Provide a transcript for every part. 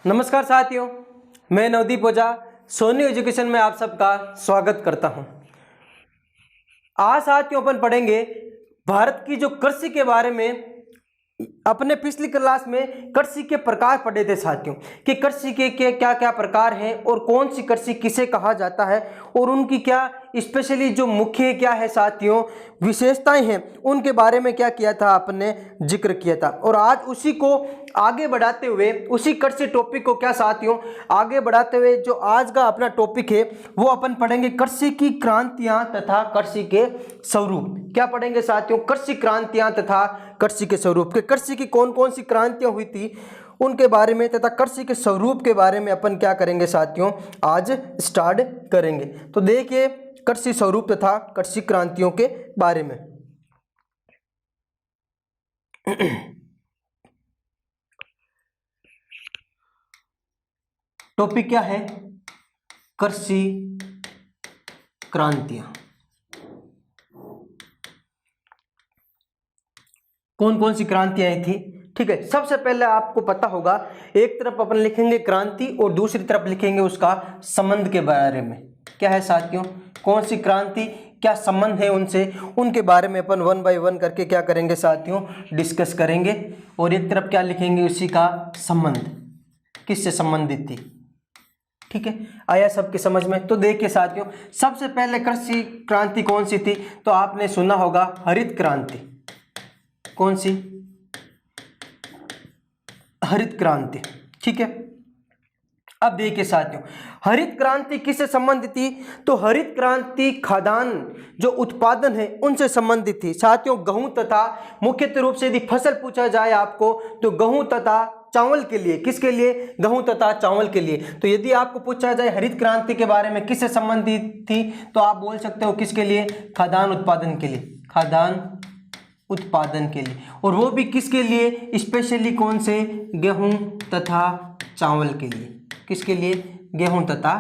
नमस्कार साथियों, मैं नवदीप ओझा सोनी एजुकेशन में आप सबका स्वागत करता हूं। आज साथियों अपन पढ़ेंगे भारत की जो कृषि के बारे में। अपने पिछली क्लास में कृषि के प्रकार पढ़े थे साथियों कि कृषि के क्या क्या प्रकार हैं और कौन सी कृषि किसे कहा जाता है और उनकी क्या स्पेशली जो मुख्य क्या है साथियों विशेषताएं हैं उनके बारे में क्या किया था, आपने जिक्र किया था। और आज उसी को आगे बढ़ाते हुए उसी कृषि टॉपिक को क्या साथियों आगे बढ़ाते हुए जो आज का अपना टॉपिक है वो अपन पढ़ेंगे कृषि की क्रांतियां तथा कृषि के स्वरूप। क्या पढ़ेंगे साथियों? कृषि क्रांतियां तथा कृषि के स्वरूप। के कृषि की कौन कौन सी क्रांतियां हुई थी उनके बारे में तथा कृषि के स्वरूप के बारे में अपन क्या करेंगे साथियों, आज स्टार्ट करेंगे। तो देखिए कृषि स्वरूप तथा कृषि क्रांतियों के बारे में। टॉपिक क्या है? कृषि क्रांतियां। कौन कौन सी क्रांतियां आई थी? ठीक है, सबसे पहले आपको पता होगा एक तरफ अपन लिखेंगे क्रांति और दूसरी तरफ लिखेंगे उसका संबंध के बारे में। क्या है साथियों, कौन सी क्रांति क्या संबंध है उनसे, उनके बारे में अपन वन बाय वन करके क्या करेंगे साथियों, डिस्कस करेंगे। और एक तरफ क्या लिखेंगे, उसी का संबंध, किससे संबंधित थी। ठीक है, आया सबके समझ में? तो देखिए साथियों, सबसे पहले कृषि क्रांति कौन सी थी? तो आपने सुना होगा हरित क्रांति। कौन सी? हरित क्रांति। ठीक है, अब देखिए साथियों हरित क्रांति किससे संबंधित थी? तो हरित क्रांति खाद्यान्न जो उत्पादन है उनसे संबंधित थी साथियों। गेहूं तथा मुख्यतः रूप से यदि फसल पूछा जाए आपको तो गेहूं तथा चावल के लिए। किसके लिए? गेहूं तथा चावल के लिए। तो यदि आपको पूछा जाए हरित क्रांति के बारे में किससे संबंधित थी तो आप बोल सकते हो किसके लिए? खाद्यान्न उत्पादन के लिए। खाद्यान्न उत्पादन के लिए, और वो भी किसके लिए? स्पेशली कौन से? गेहूं तथा चावल के लिए। किसके लिए? गेहूं तथा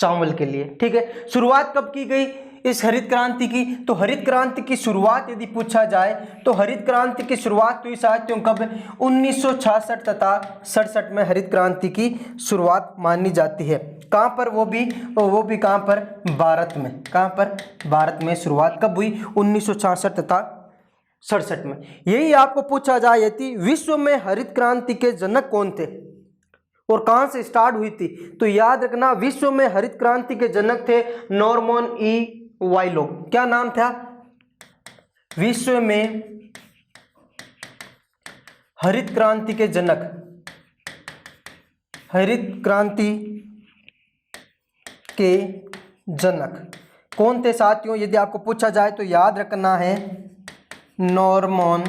चावल के लिए। ठीक है, शुरुआत कब की गई इस हरित क्रांति की? तो हरित क्रांति की शुरुआत यदि पूछा जाए तो हरित क्रांति की शुरुआत हुई साथियों कब? 1966 तथा 67 में हरित क्रांति की शुरुआत मानी जाती है। कहां पर? वो भी कहां पर? भारत में। कहां पर? भारत में शुरुआत कब हुई? 1966 तथा 67 में। यही आपको पूछा जाए यदि विश्व में हरित क्रांति के जनक कौन थे और कहां से स्टार्ट हुई थी, तो याद रखना विश्व में हरित क्रांति के जनक थे नॉर्मन ई वायलोग। क्या नाम था? विश्व में हरित क्रांति के जनक, हरित क्रांति के जनक कौन थे साथियों? यदि आपको पूछा जाए तो याद रखना है नॉर्मन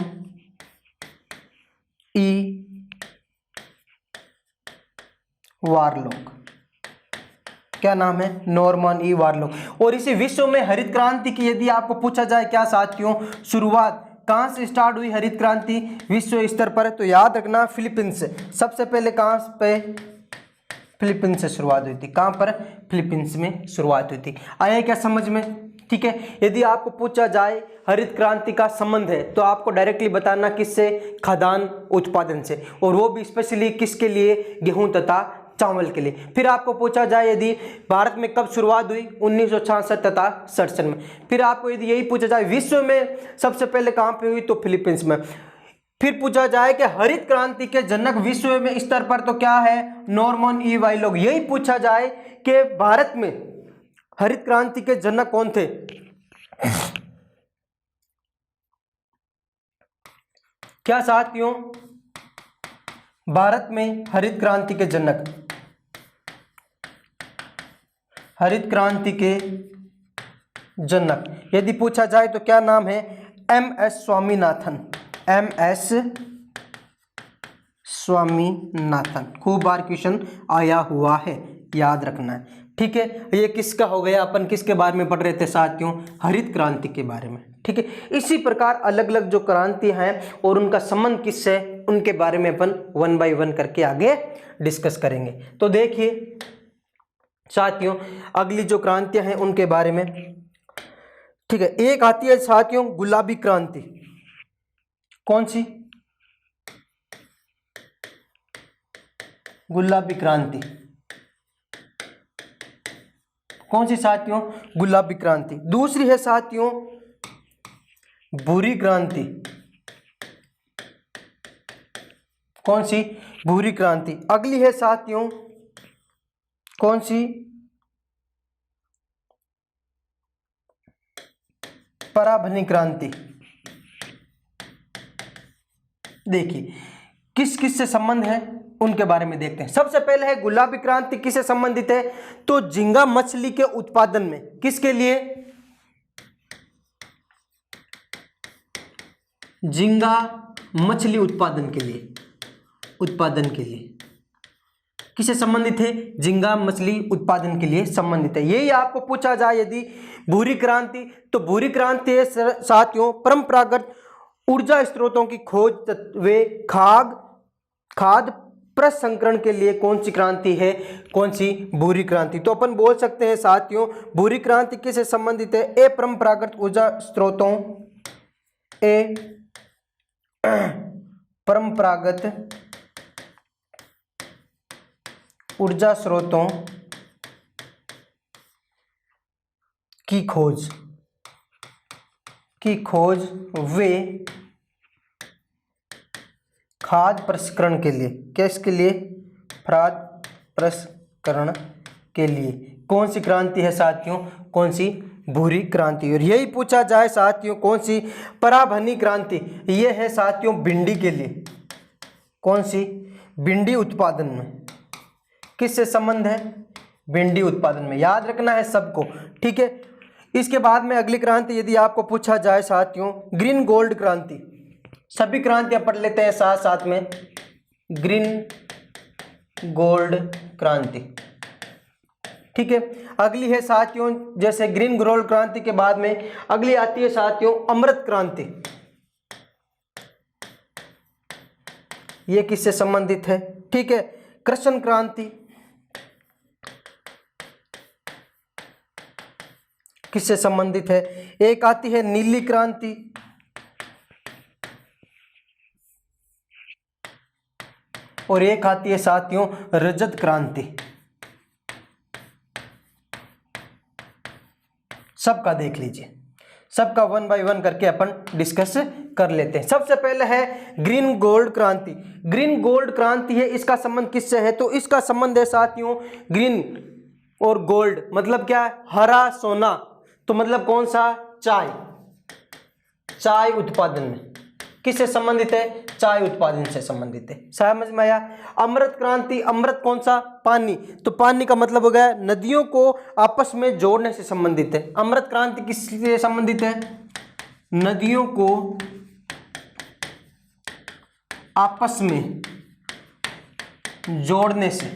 ई वारलॉग। क्या नाम है? Norman E Borlaug. और इसी विश्व में हरित क्रांति की यदि आपको पूछा जाए क्या साथियों, शुरुआत कहां से स्टार्ट हुई हरित क्रांति विश्व स्तर पर, तो याद रखना फिलीपींस से। सबसे पहले कहां पे? फिलीपींस से शुरुआत हुई थी। कहां पर? फिलीपींस में शुरुआत हुई थी। आया क्या समझ में? ठीक है, यदि आपको पूछा जाए हरित क्रांति का संबंध है तो आपको डायरेक्टली बताना किससे? खाद्यान्न उत्पादन से, और वो भी स्पेशली किसके लिए? गेहूं तथा चावल के लिए। फिर आपको पूछा जाए यदि भारत में कब शुरुआत हुई? 1966 तथा 67 में। फिर आपको यदि यही पूछा जाए विश्व में सबसे पहले कहां पे हुई, तो फिलीपींस में। फिर पूछा जाए कि हरित क्रांति के जनक विश्व में स्तर पर तो क्या है? Norman E Borlaug. यही पूछा जाए कि भारत में हरित क्रांति के जनक कौन थे? क्या साथियों भारत में हरित क्रांति के जनक, हरित क्रांति के जनक यदि पूछा जाए तो क्या नाम है? M S Swaminathan. M S Swaminathan. खूब बार क्वेश्चन आया हुआ है, याद रखना है। ठीक है, ये किसका हो गया? अपन किसके बारे में पढ़ रहे थे साथियों? हरित क्रांति के बारे में। ठीक है, इसी प्रकार अलग अलग जो क्रांति हैं और उनका संबंध किससे, उनके बारे में अपन वन बाय वन करके आगे डिस्कस करेंगे। तो देखिए साथियों अगली जो क्रांतियां हैं उनके बारे में। ठीक है, एक आती है साथियों गुलाबी क्रांति। कौन सी? गुलाबी क्रांति। कौन सी साथियों? गुलाबी क्रांति। दूसरी है साथियों भूरी क्रांति। कौन सी? भूरी क्रांति। अगली है साथियों कौन सी? पराभनी क्रांति। देखिए किस किस से संबंध है उनके बारे में देखते हैं। सबसे पहले है गुलाबी क्रांति, किससे संबंधित है? तो झींगा मछली के उत्पादन में। किसके लिए? झींगा मछली उत्पादन के लिए। उत्पादन के लिए किससे संबंधित है? झींगा मछली उत्पादन के लिए संबंधित है। यही आपको पूछा जाए यदि भूरी क्रांति, तो भूरी क्रांति है साथियों परंपरागत ऊर्जा स्रोतों की खोज वे खाद प्रसंस्करण के लिए कौन सी क्रांति है? कौन सी? भूरी क्रांति। तो अपन बोल सकते हैं साथियों भूरी क्रांति किससे संबंधित है? ए परंपरागत ऊर्जा स्रोतों, ए परंपरागत ऊर्जा स्रोतों की खोज वे खाद्य प्रसंस्करण के लिए। किसके लिए? खाद्य प्रसंस्करण के लिए। कौन सी क्रांति है साथियों? कौन सी? भूरी क्रांति। और यही पूछा जाए साथियों कौन सी? पराभनी क्रांति। यह है साथियों भिंडी के लिए। कौन सी? भिंडी उत्पादन में। किससे संबंध है? भिंडी उत्पादन में। याद रखना है सबको, ठीक है। इसके बाद में अगली क्रांति यदि आपको पूछा जाए साथियों ग्रीन गोल्ड क्रांति। सभी क्रांतियां पढ़ लेते हैं साथ साथ में। ग्रीन गोल्ड क्रांति, ठीक है। अगली है साथियों जैसे ग्रीन गोल्ड क्रांति के बाद में अगली आती है साथियों अमृत क्रांति। ये किससे संबंधित है? ठीक है। कृष्ण क्रांति किससे संबंधित है? एक आती है नीली क्रांति, और एक आती है साथियों रजत क्रांति। सबका देख लीजिए, सबका 1 बाय 1 करके अपन डिस्कस कर लेते हैं। सबसे पहले है ग्रीन गोल्ड क्रांति। ग्रीन गोल्ड क्रांति है, इसका संबंध किससे है? तो इसका संबंध है साथियों ग्रीन और गोल्ड मतलब क्या है? हरा सोना। तो मतलब कौन सा? चाय उत्पादन में। किससे संबंधित है? चाय उत्पादन से संबंधित है। समझ में आया? अमृत क्रांति, अमृत कौन सा? पानी। तो पानी का मतलब हो गया नदियों को आपस में जोड़ने से संबंधित है। अमृत क्रांति किससे संबंधित है? नदियों को आपस में जोड़ने से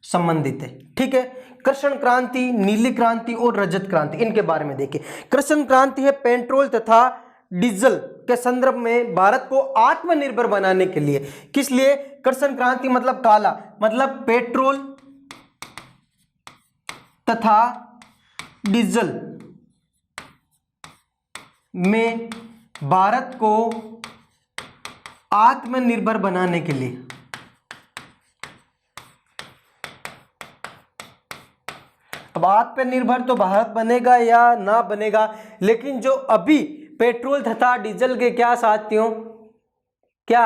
संबंधित है, ठीक है। कृष्ण क्रांति, नीली क्रांति और रजत क्रांति, इनके बारे में देखिए। कृष्ण क्रांति है पेट्रोल तथा डीजल के संदर्भ में भारत को आत्मनिर्भर बनाने के लिए। किस लिए? कृष्ण क्रांति मतलब काला, मतलब पेट्रोल तथा डीजल में भारत को आत्मनिर्भर बनाने के लिए। अब आत्मनिर्भर तो भारत बनेगा या ना बनेगा, लेकिन जो अभी पेट्रोल तथा डीजल के क्या साथियों, क्या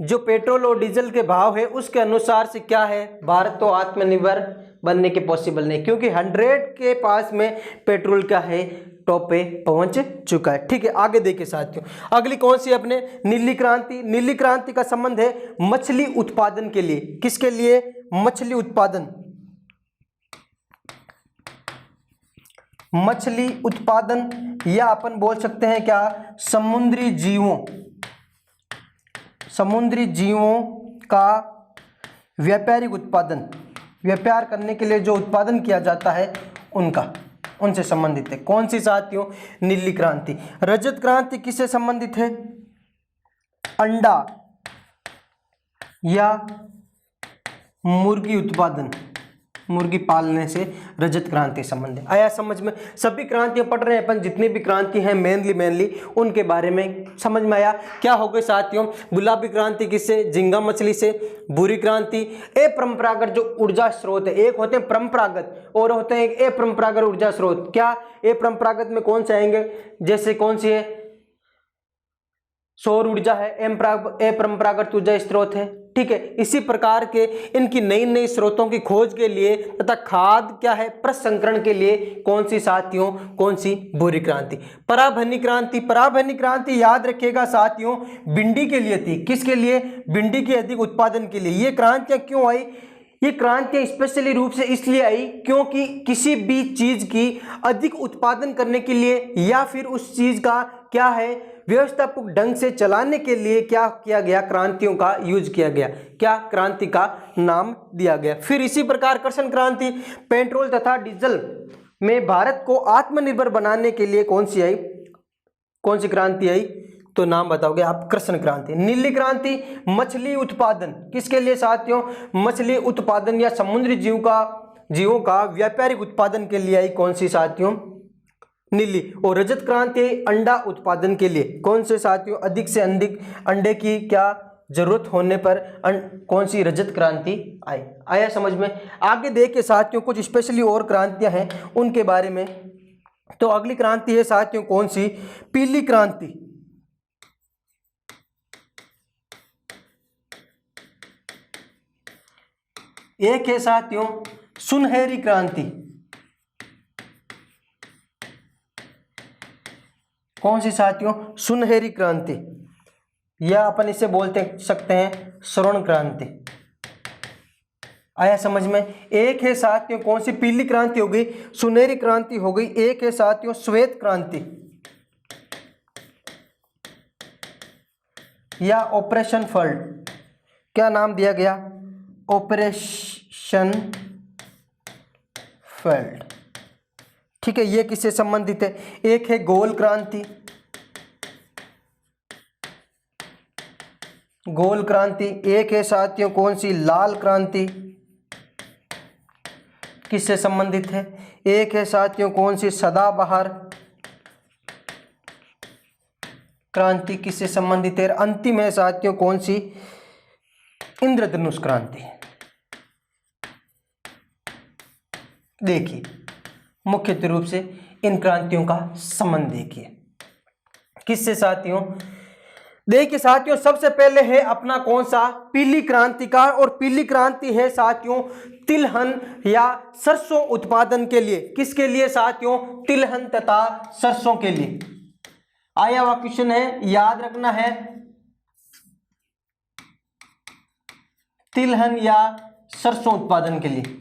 जो पेट्रोल और डीजल के भाव है उसके अनुसार से क्या है, भारत तो आत्मनिर्भर बनने के पॉसिबल नहीं, क्योंकि 100 के पास में पेट्रोल क्या है, टॉप पे पहुंच चुका है। ठीक है, आगे देखिए साथियों, अगली कौन सी अपने नीली क्रांति। नीली क्रांति का संबंध है मछली उत्पादन के लिए। किसके लिए? मछली उत्पादन। मछली उत्पादन या अपन बोल सकते हैं क्या, समुद्री जीवों का व्यापारिक उत्पादन, व्यापार करने के लिए जो उत्पादन किया जाता है उनसे संबंधित है। कौन सी साथियों? नीली क्रांति। रजत क्रांति किससे संबंधित है? अंडा या मुर्गी उत्पादन, मुर्गी पालने से रजत क्रांति संबंध है। आया समझ में? सभी क्रांतियां पढ़ रहे हैं अपन, जितनी भी क्रांति हैं मेनली उनके बारे में समझ में आया। क्या हो गए साथियों? गुलाबी क्रांति किससे? झींगा मछली से। भूरी क्रांति अपरंपरागत जो ऊर्जा स्रोत है, एक होते हैं परंपरागत और होते हैं अपरंपरागत ऊर्जा स्रोत। क्या अपरंपरागत में कौन से आएंगे? जैसे कौन सी है? सौर ऊर्जा है, अपरंपरागत ऊर्जा स्रोत है। ठीक है, इसी प्रकार के इनकी नई स्रोतों की खोज के लिए तथा खाद क्या है प्रसंस्करण के लिए कौन सी साथियों? कौन सी? भूरी क्रांति। पराभनी क्रांति, पराभनी क्रांति याद रखिएगा साथियों, भिंडी के लिए थी। किसके लिए? भिंडी के अधिक उत्पादन के लिए। ये क्रांतियां क्यों आई? ये क्रांतियां स्पेशली रूप से इसलिए आई क्योंकि किसी भी चीज की अधिक उत्पादन करने के लिए या फिर उस चीज का क्या है व्यवस्थापक ढंग से चलाने के लिए क्या किया गया? क्रांतियों का यूज किया गया। क्या? क्रांति का नाम दिया गया। फिर इसी प्रकार कृषि क्रांति, पेट्रोल तथा डीजल में भारत को आत्मनिर्भर बनाने के लिए कौन सी आई? कौन सी क्रांति आई? तो नाम बताओगे आप? कृष्ण क्रांति। नीली क्रांति, मछली उत्पादन। किसके लिए साथियों? मछली उत्पादन या समुद्री जीवों का व्यापारिक उत्पादन के लिए आई। कौन सी साथियों? नीली। और रजत क्रांति अंडा उत्पादन के लिए। कौन से साथियों? अधिक से अधिक अंडे की क्या जरूरत होने पर कौन सी? रजत क्रांति आई। आया समझ में? आगे देखिए साथियों, कुछ स्पेशली और क्रांतियां हैं उनके बारे में। तो अगली क्रांति है साथियों कौन सी? पीली क्रांति। एक है साथियों सुनहरी क्रांति। कौन सी साथियों? सुनहरी क्रांति, या अपन इसे बोलते सकते हैं स्वर्ण क्रांति। आया समझ में? एक है साथियों कौन सी? पीली क्रांति हो गई, सुनहरी क्रांति हो गई। एक है साथियों श्वेत क्रांति या ऑपरेशन फ्लड। क्या नाम दिया गया? Operation flood. ठीक है, ये किससे संबंधित है? एक है गोल क्रांति, गोल क्रांति। एक है साथियों कौन सी? लाल क्रांति। किससे संबंधित है? एक है साथियों कौन सी? सदाबहार क्रांति। किससे संबंधित है? अंतिम है साथियों कौन सी? इंद्रधनुष क्रांति। देखिए मुख्य रूप से इन क्रांतियों का संबंध देखिए किससे साथियों? देखिए साथियों, सबसे पहले है अपना कौन सा? पीली क्रांति का। और पीली क्रांति है साथियों तिलहन या सरसों उत्पादन के लिए। किसके लिए साथियों? तिलहन तथा सरसों के लिए। आया हुआ क्वेश्चन है, याद रखना है। तिलहन या सरसों उत्पादन के लिए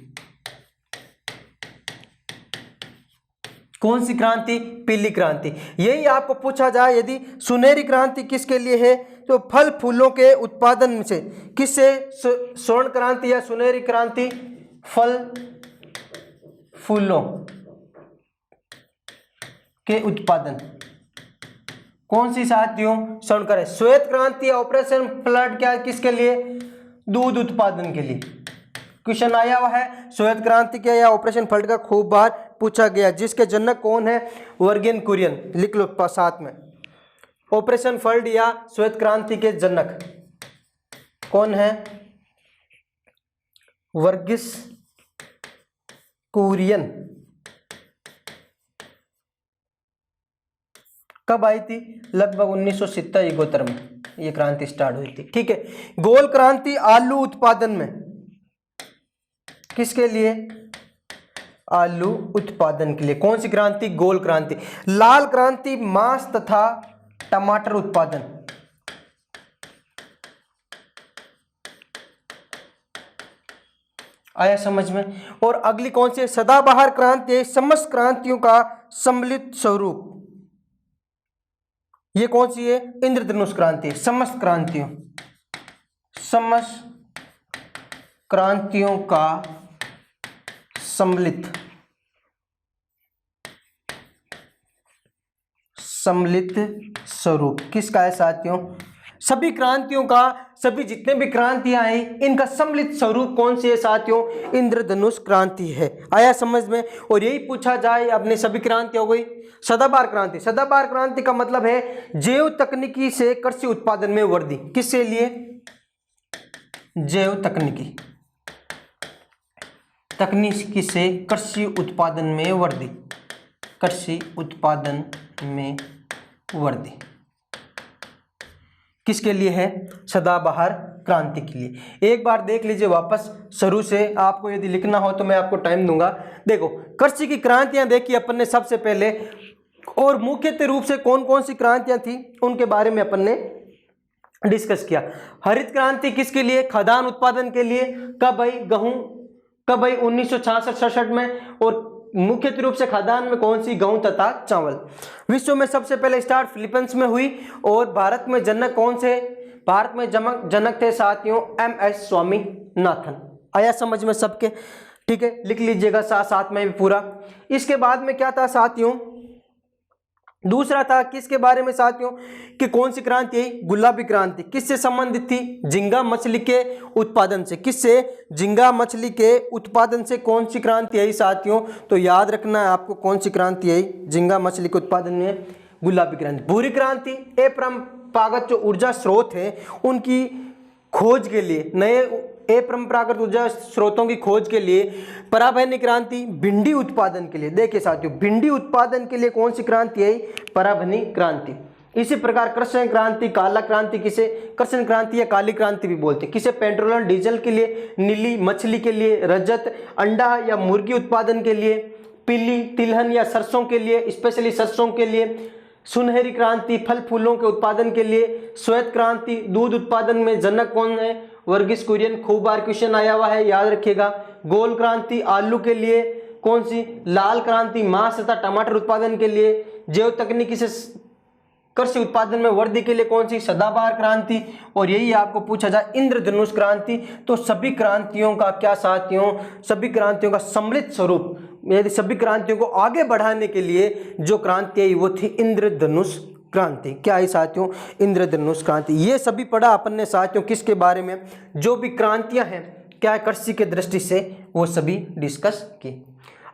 कौन सी क्रांति? पीली क्रांति। यही आपको पूछा जाए यदि सुनहरी क्रांति किसके लिए है तो फल फूलों के उत्पादन से। किससे? स्वर्ण क्रांति या सुनहरी क्रांति? फल फूलों के उत्पादन। कौन सी साथियों? स्वर्ण क्रांति। श्वेत क्रांति या ऑपरेशन फ्लड क्या? किसके लिए? दूध उत्पादन के लिए। क्वेश्चन आया हुआ है श्वेत क्रांति क्या या ऑपरेशन फ्लड का खूब बार पूछा गया। जिसके जनक कौन है? वर्गीन कुरियन। लिख लो साथ में। ऑपरेशन फ्लड या श्वेत क्रांति के जनक कौन है? वर्गीस कुरियन। कब आई थी? लगभग 1970-71 में ये क्रांति स्टार्ट हुई थी। ठीक है। गोल क्रांति आलू उत्पादन में। किसके लिए? आलू उत्पादन के लिए। कौन सी क्रांति? गोल क्रांति। लाल क्रांति मांस तथा टमाटर उत्पादन। आया समझ में? और अगली कौन सी? सदाबहार क्रांति समस्त क्रांतियों का सम्मिलित स्वरूप। ये कौन सी है? इंद्रधनुष क्रांति। समस्त क्रांतियों का सम्मिलित स्वरूप। किसका है साथियों? सभी क्रांतियों का, सभी जितने भी क्रांतियां आई, इनका सम्मिलित स्वरूप कौन सी है साथियों? इंद्रधनुष क्रांति है। आया समझ में? और यही पूछा जाए, अपने सभी क्रांति हो गई। सदाबहार क्रांति, सदाबहार क्रांति का मतलब है जैव तकनीकी से कृषि उत्पादन में वृद्धि। किसके लिए? जैव तकनीकी से कृषि उत्पादन में वृद्धि, कृषि उत्पादन में वृद्धि। किसके लिए है? सदाबहार क्रांति के लिए। एक बार देख लीजिए वापस शुरू से, आपको यदि लिखना हो तो मैं आपको टाइम दूंगा। देखो कृषि की क्रांतियां देखी अपन ने सबसे पहले, और मुख्यतः रूप से कौन कौन सी क्रांतियां थी उनके बारे में अपन ने डिस्कस किया। हरित क्रांति किसके लिए? खाद्यान्न उत्पादन के लिए। कब आई? गेहूं। कब आई? 1966-67 में। और मुख्य रूप से खाद्यान्न में कौन सी? गेहूं तथा चावल। विश्व में सबसे पहले स्टार्ट फिलीपींस में हुई। और भारत में जनक कौन से? भारत में जनक थे साथियों MS स्वामीनाथन। आया समझ में सबके? ठीक है, लिख लीजिएगा साथ साथ में भी पूरा। इसके बाद में क्या था साथियों? दूसरा था किसके बारे में साथियों? कि कौन सी क्रांति आई? गुलाबी क्रांति। किससे संबंधित थी? झींगा मछली के उत्पादन से। किससे? झींगा मछली के उत्पादन से कौन सी क्रांति आई साथियों? तो याद रखना है आपको, कौन सी क्रांति आई? झींगा मछली के उत्पादन में गुलाबी क्रांति। भूरी क्रांति, अपरंपरागत जो ऊर्जा स्रोत है उनकी खोज के लिए, नए अपरंपरागत ऊर्जा स्रोतों की खोज के लिए। पराबैनी क्रांति, भिंडी उत्पादन के लिए। देखिए साथियों, भिंडी उत्पादन के लिए कौन सी क्रांति आई? पराबैनी क्रांति। इसी प्रकार कृष्ण क्रांति, काला क्रांति, किसे कृष्ण क्रांति या काली क्रांति भी बोलते हैं। किसे? पेट्रोल डीजल के लिए, नीली मछली के लिए, रजत अंडा या मुर्गी उत्पादन के लिए, पीली तिलहन या सरसों के लिए, स्पेशली सरसों के लिए। सुनहरी क्रांति, फल फूलों के उत्पादन के लिए। श्वेत क्रांति, दूध उत्पादन में जनक कौन है? वर्गीस कुरियन। खूब बार क्वेश्चन आया हुआ है, याद रखिएगा। गोल क्रांति, आलू के लिए। कौन सी? लाल क्रांति, मांस तथा टमाटर उत्पादन के लिए। जैव तकनीकी से कृषि उत्पादन में वृद्धि के लिए कौन सी? सदाबहार क्रांति। और यही आपको पूछा जाए इंद्रधनुष क्रांति। तो सभी क्रांतियों का क्या साथियों? सभी क्रांतियों का सम्मिलित स्वरूप, यदि सभी क्रांतियों को आगे बढ़ाने के लिए जो क्रांति आई वो थी इंद्रधनुष क्रांति। क्या है साथियों? इंद्रधनुष क्रांति। ये सभी पढ़ा अपन ने साथियों किसके बारे में? जो भी क्रांतियां हैं क्या कृषि के दृष्टि से, वो सभी डिस्कस की।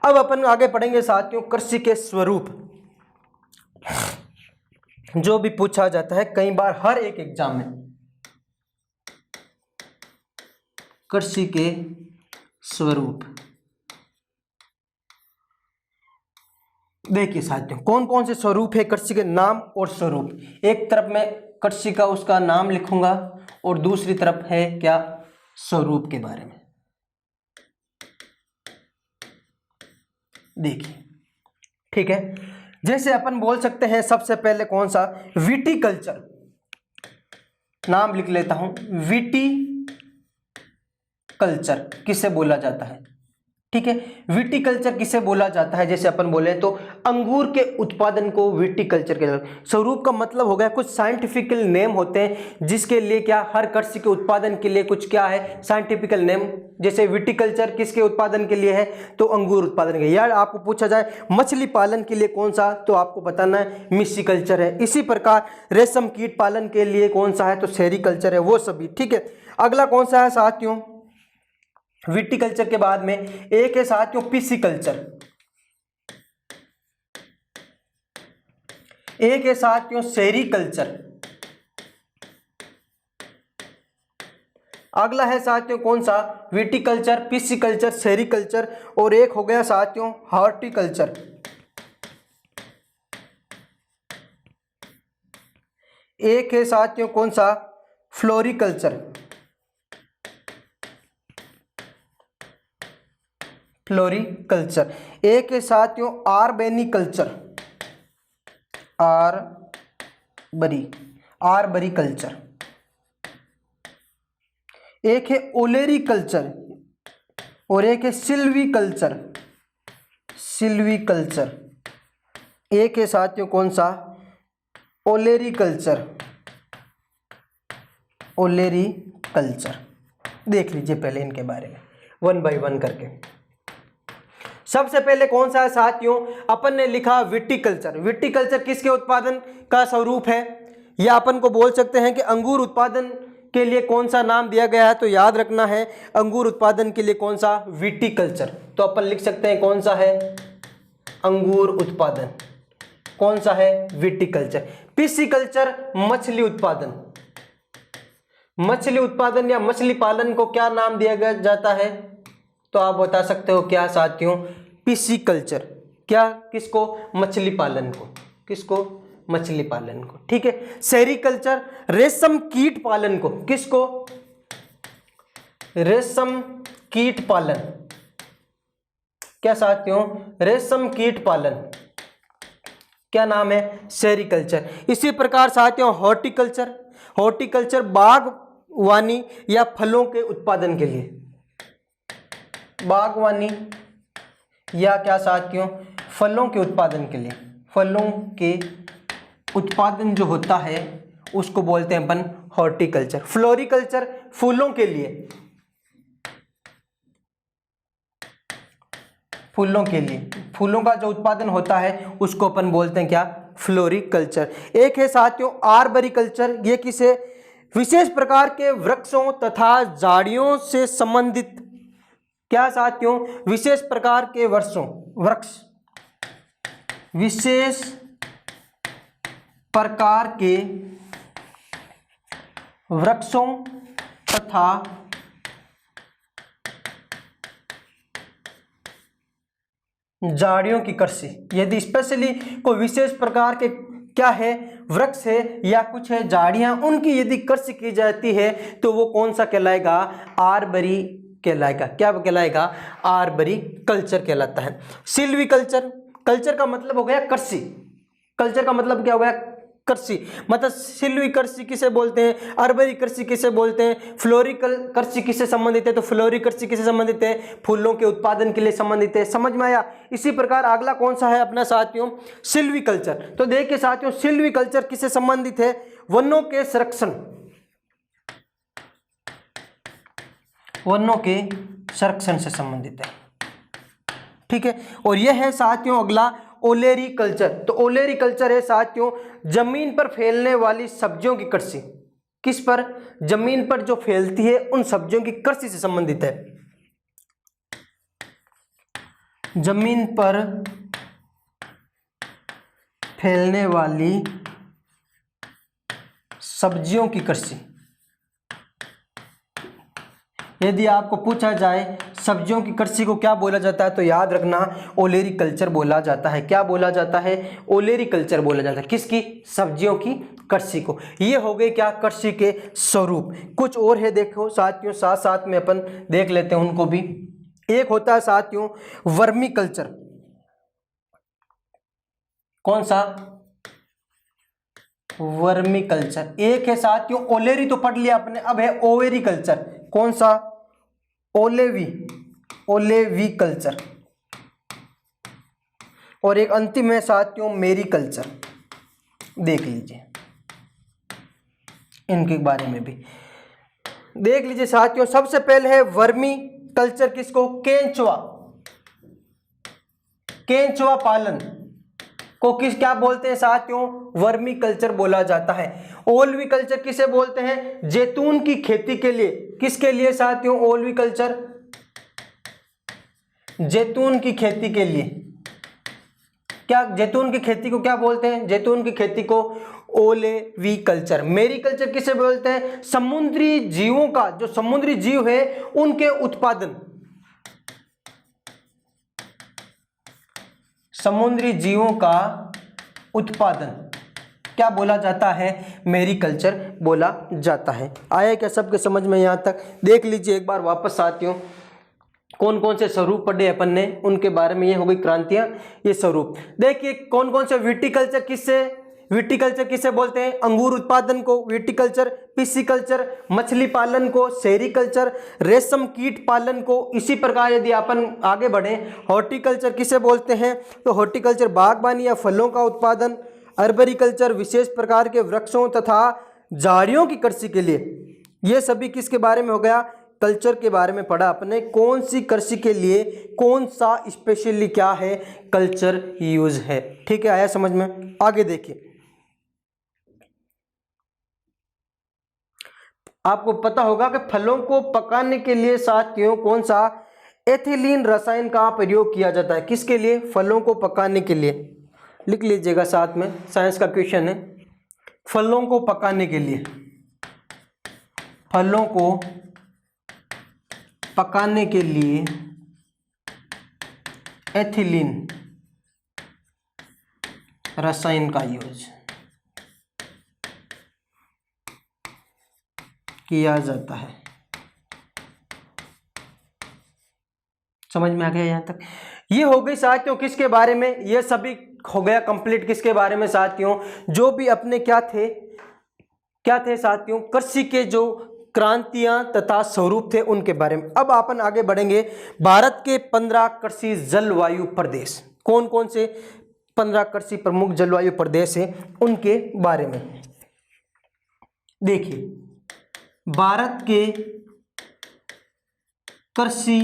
अब अपन आगे पढ़ेंगे साथियों कृषि के स्वरूप, जो भी पूछा जाता है कई बार हर एक एग्जाम में। कृषि के स्वरूप देखिए साथियों, कौन कौन से स्वरूप है कृषि के? नाम और स्वरूप। एक तरफ मैं कृषि का उसका नाम लिखूंगा और दूसरी तरफ है क्या? स्वरूप के बारे में। देखिए ठीक है, जैसे अपन बोल सकते हैं सबसे पहले कौन सा? विटीकल्चर। नाम लिख लेता हूं, विटीकल्चर किसे बोला जाता है? ठीक है, विटीकल्चर किसे बोला जाता है? जैसे अपन बोले तो अंगूर के उत्पादन को विटीकल्चर के स्वरूप का मतलब हो गया, कुछ साइंटिफिकल नेम होते हैं जिसके लिए क्या, हर कृषि के उत्पादन के लिए कुछ क्या है, साइंटिफिकल नेम। जैसे विटीकल्चर किसके उत्पादन के लिए है? तो अंगूर उत्पादन के लिए। यार आपको पूछा जाए मछली पालन के लिए कौन सा, तो आपको बताना है मिस्सीकल्चर है। इसी प्रकार रेशम कीट पालन के लिए कौन सा है? तो सेरीकल्चर है। वो सभी ठीक है। अगला कौन सा है साथियों? विटीकल्चर के बाद में एक है साथियों पिसिकल्चर, एक है साथियों सेरीकल्चर, अगला है साथियों कौन सा? विटीकल्चर, पिसिकल्चर, सेरीकल्चर, और एक हो गया साथियों हॉर्टिकल्चर। एक है साथियों कौन सा? Floriculture, floriculture. एक है साथियों आर्बेनिकल्चर, आर्बरीकल्चर। एक है ओलेरीकल्चर और एक है सिल्वीकल्चर, सिल्वीकल्चर। एक है साथियों कौन सा? Olericulture, olericulture. देख लीजिए पहले इनके बारे में वन बाय वन करके। सबसे पहले कौन सा है साथियों? अपन ने लिखा विटीकल्चर। विटीकल्चर किसके उत्पादन का स्वरूप है? या अपन को बोल सकते हैं कि अंगूर उत्पादन के लिए कौन सा नाम दिया गया है, तो याद रखना है अंगूर उत्पादन के लिए कौन सा, विटिकल्चर। तो अपन लिख सकते हैं कौन सा है, अंगूर उत्पादन, कौन सा है, विटिकल्चर। पिस्सीकल्चर, मछली उत्पादन, मछली उत्पादन या मछली पालन को क्या नाम दिया गया जाता है, तो आप बता सकते हो क्या साथियों, पिस्सीकल्चर। क्या, किसको, मछली पालन को, किसको, मछली पालन को, ठीक है। सेरीकल्चर, रेशम कीट पालन को, किसको, रेशम कीट पालन, क्या साथियों, रेशम कीट पालन, क्या नाम है, सेरीकल्चर। इसी प्रकार साथियों हॉर्टिकल्चर, हॉर्टिकल्चर बागवानी या फलों के उत्पादन के लिए, बागवानी या क्या साथियों, फलों के उत्पादन के लिए, फलों के उत्पादन जो होता है उसको बोलते हैं अपन हॉर्टिकल्चर। फ्लोरिकल्चर, फूलों के लिए, फूलों के लिए, फूलों का जो उत्पादन होता है उसको अपन बोलते हैं क्या, फ्लोरिकल्चर। एक है साथियों आर्बरिकल्चर, ये किसे, विशेष प्रकार के वृक्षों तथा झाड़ियों से संबंधित, क्या साथियों, विशेष प्रकार के वृक्ष, विशेष प्रकार के वृक्षों तथा झाड़ियों की कृषि। यदि स्पेशली कोई विशेष प्रकार के क्या है, वृक्ष है या कुछ है झाड़ियां, उनकी यदि कृषि की जाती है तो वो कौन सा कहलाएगा, आर्बरी कहलाएगा। क्या कहलाएगा, आर्बरी कल्चर कहलाता है। सिल्वीकल्चर, कल्चर का मतलब हो गया कृषि, कल्चर का मतलब क्या हो गया, कृषि। मतलब सिल्वी कृषि किसे बोलते हैं, अर्बरी कृषि किसे बोलते हैं, फ्लोरिकल कृषि किससे संबंधित है, तो फ्लोरी कृषि किससे संबंधित है, फूलों के उत्पादन के लिए संबंधित है। समझ में आया। इसी प्रकार अगला कौन सा है अपना साथियों, सिल्वी कल्चर। तो देखिए साथियों सिल्वी कल्चर किससे संबंधित है, वनों के संरक्षण, वनों के संरक्षण से संबंधित है, ठीक है। और यह है साथियों अगला ओलेरी कल्चर। तो ओलेरी कल्चर है साथियों जमीन पर फैलने वाली सब्जियों की कृषि, किस पर, जमीन पर जो फैलती है उन सब्जियों की कृषि से संबंधित है। जमीन पर फैलने वाली सब्जियों की कृषि। यदि आपको पूछा जाए सब्जियों की कृषि को क्या बोला जाता है, तो याद रखना ओलेरी कल्चर बोला जाता है। क्या बोला जाता है, ओलेरी कल्चर बोला जाता है। किसकी, सब्जियों की कृषि को। ये हो गए क्या, कृषि के स्वरूप। कुछ और है देखो साथियों, साथ साथ में अपन देख लेते हैं उनको भी। एक होता है साथियों वर्मी कल्चर, कौन सा, वर्मी कल्चर। एक है साथियों ओलेरी, तो पढ़ लिया आपने, अब है ओवेरी कल्चर, कौन सा, ओलेवी कल्चर। और एक अंतिम है साथियों मेरी कल्चर, देख लीजिए इनके बारे में भी देख लीजिए साथियों। सबसे पहले है वर्मी कल्चर, किसको, केंचुआ, केंचुआ पालन को किस क्या बोलते हैं साथियों, वर्मी कल्चर बोला जाता है। ओलवी कल्चर किसे बोलते हैं, जैतून की खेती के लिए, किसके लिए साथियों, ओलवी कल्चर, जैतून की खेती के लिए। क्या, जैतून की खेती को क्या बोलते हैं, जैतून की खेती को ओलेवी कल्चर। मेरी कल्चर किसे बोलते हैं, समुद्री जीवों का, जो समुद्री जीव है उनके उत्पादन, समुद्री जीवों का उत्पादन क्या बोला जाता है, मेरी कल्चर बोला जाता है। आया क्या सबके समझ में यहां तक। देख लीजिए एक बार वापस साथियों, कौन कौन से स्वरूप पढ़े अपन ने, उनके बारे में। ये हो गई क्रांतियां, ये स्वरूप। देखिए कौन कौन से, विटिकल्चर किससे, विटिकल्चर किसे बोलते हैं, अंगूर उत्पादन को विटिकल्चर, पिस्सीकल्चर मछली पालन को सेरीकल्चर, रेशम कीट पालन को। इसी प्रकार यदि अपन आगे बढ़े, हॉर्टिकल्चर किसे बोलते हैं, तो हॉर्टिकल्चर बागवानी या फलों का उत्पादन, अर्बरिकल्चर विशेष प्रकार के वृक्षों तथा झाड़ियों की कृषि के लिए। ये सभी किसके बारे में हो गया, कल्चर के बारे में पढ़ा अपने, कौन सी कृषि के लिए कौन सा स्पेशली क्या है, कल्चर यूज है। ठीक है, आया समझ में। आगे देखिए आपको पता होगा कि फलों को पकाने के लिए साथियों कौन सा एथिलीन रसायन का प्रयोग किया जाता है? किसके लिए? फलों को पकाने के लिए। लिख लीजिएगा साथ में, साइंस का क्वेश्चन है। फलों को पकाने के लिए, फलों को पकाने के लिए एथिलीन रसायन का यूज किया जाता है। समझ में आ गया यहाँ तक? ये हो गई साथियों किसके बारे में? ये सभी हो गया कंप्लीट। किसके बारे में साथियों? जो भी अपने क्या थे साथियों, कृषि के जो क्रांतियां तथा स्वरूप थे उनके बारे में। अब अपन आगे बढ़ेंगे। भारत के 15 कृषि जलवायु प्रदेश, कौन कौन से 15 कृषि प्रमुख जलवायु प्रदेश हैं उनके बारे में देखिए। भारत के कृषि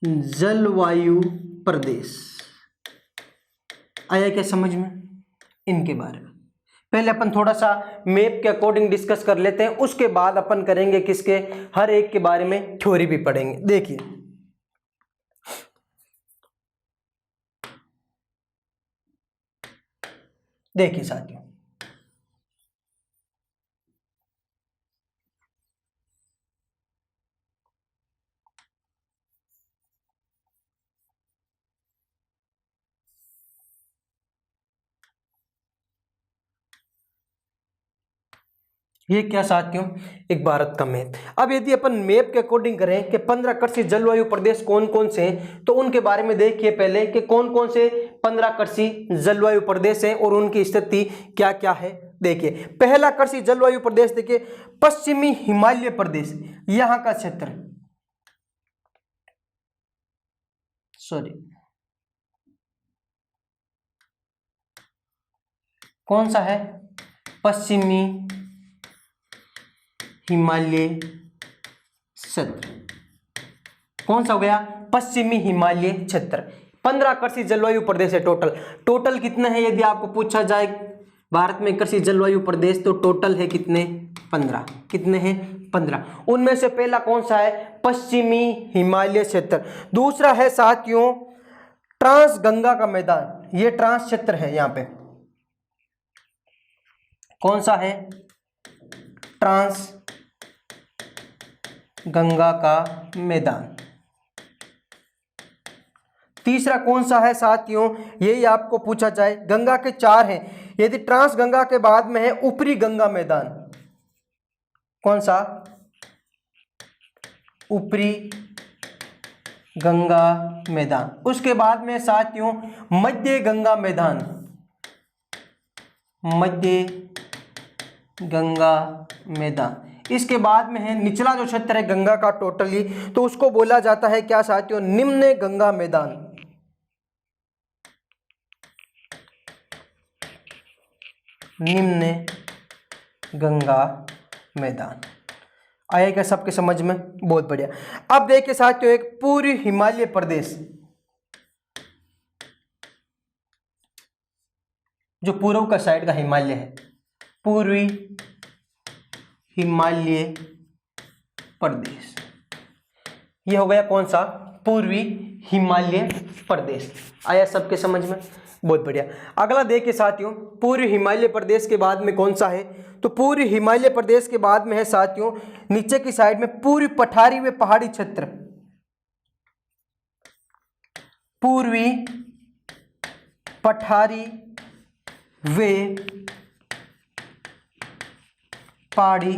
जलवायु प्रदेश आया क्या समझ में? इनके बारे में पहले अपन थोड़ा सा मैप के अकॉर्डिंग डिस्कस कर लेते हैं, उसके बाद अपन करेंगे किसके, हर एक के बारे में थ्योरी भी पढ़ेंगे। देखिए साथियों, ये क्या साथियों, एक भारत का मैप। अब यदि अपन मैप के अकॉर्डिंग करें कि 15 कृषि जलवायु प्रदेश कौन कौन से हैं, तो उनके बारे में देखिए पहले कि कौन कौन से 15 कृषि जलवायु प्रदेश हैं और उनकी स्थिति क्या क्या है। देखिए पहला कृषि जलवायु प्रदेश देखिए, पश्चिमी हिमालय प्रदेश, यहां का क्षेत्र, कौन सा है? पश्चिमी हिमालय क्षेत्र। कौन सा हो गया? पश्चिमी हिमालय क्षेत्र। 15 कृषि जलवायु प्रदेश है टोटल कितने हैं? यदि आपको पूछा जाए भारत में कृषि जलवायु प्रदेश, तो टोटल है कितने? 15। कितने हैं? 15। उनमें से पहला कौन सा है? पश्चिमी हिमालय क्षेत्र। दूसरा है साथियों ट्रांस गंगा का मैदान, ये ट्रांस क्षेत्र है। यहां पे कौन सा है? ट्रांस गंगा का मैदान। तीसरा कौन सा है साथियों? यही आपको पूछा जाए, गंगा के 4 हैं, यदि ट्रांस गंगा के बाद में है ऊपरी गंगा मैदान। कौन सा? ऊपरी गंगा मैदान। उसके बाद में साथियों मध्य गंगा मैदान, मध्य गंगा मैदान। इसके बाद में है निचला जो क्षेत्र है गंगा का टोटली, तो उसको बोला जाता है क्या साथियों? निम्न गंगा मैदान। निम्न गंगा मैदान। आया क्या सबके समझ में? बहुत बढ़िया। अब देखिए साथियों एक पूर्वी हिमालय प्रदेश, जो पूर्व का साइड का हिमालय है, पूर्वी हिमालय प्रदेश। ये हो गया कौन सा? पूर्वी हिमालय प्रदेश। आया सबके समझ में? बहुत बढ़िया। अगला देखिए साथियों, पूर्वी हिमालय प्रदेश के बाद में कौन सा है? तो पूर्वी हिमालय प्रदेश के बाद में है साथियों नीचे की साइड में पूर्वी पठारी व पहाड़ी क्षेत्र, पूर्वी पठारी वे पहाड़ी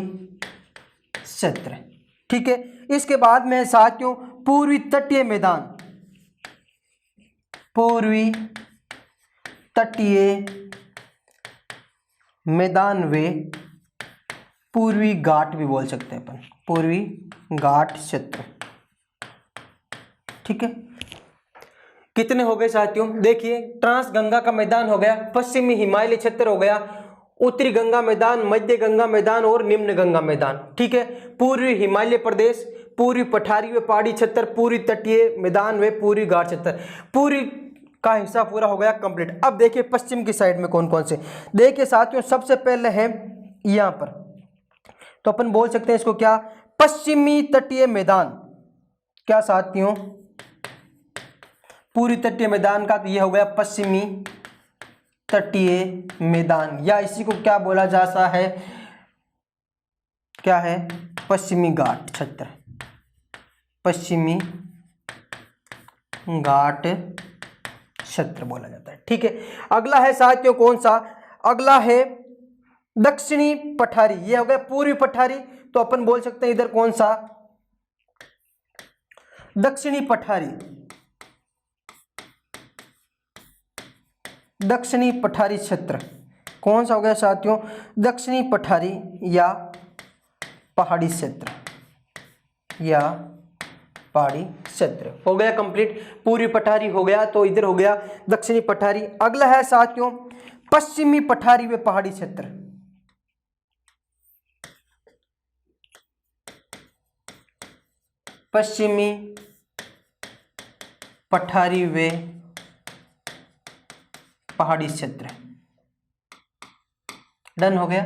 क्षेत्र। ठीक है। इसके बाद में साथियों पूर्वी तटीय मैदान, पूर्वी तटीय मैदान वे पूर्वी घाट भी बोल सकते हैं अपन, पूर्वी घाट क्षेत्र। ठीक है। कितने हो गए साथियों? देखिए ट्रांस गंगा का मैदान हो गया, पश्चिमी हिमालय क्षेत्र हो गया, उत्तरी गंगा मैदान, मध्य गंगा मैदान और निम्न गंगा मैदान। ठीक है। पूर्वी हिमालय प्रदेश, पूर्वी पठारी व पहाड़ी क्षेत्र, पूर्वी तटीय मैदान व पूर्वी घाट क्षेत्र। पूरी का हिस्सा पूरा हो गया कंप्लीट। अब देखिए पश्चिम की साइड में कौन कौन से। देखिए साथियों सबसे पहले है यहां पर, तो अपन बोल सकते हैं इसको क्या, पश्चिमी तटीय मैदान। क्या साथियों, पूर्वी तटीय मैदान का तो ये हो गया पश्चिमी तटीय मैदान, या इसी को क्या बोला जाता है, क्या है, पश्चिमी घाट क्षेत्र, पश्चिमी घाट क्षेत्र बोला जाता है। ठीक है, अगला है साथियों कौन सा, अगला है दक्षिणी पठारी। ये हो गया पूर्वी पठारी, तो अपन बोल सकते हैं इधर कौन सा, दक्षिणी पठारी, दक्षिणी पठारी क्षेत्र। कौन सा हो गया साथियों, दक्षिणी पठारी या पहाड़ी क्षेत्र, या पहाड़ी क्षेत्र। हो गया कंप्लीट, पूर्वी पठारी हो गया, तो इधर हो गया दक्षिणी पठारी। अगला है साथियों पश्चिमी पठारी व पहाड़ी क्षेत्र। पश्चिमी पठारी व पहाड़ी क्षेत्र, डन हो गया।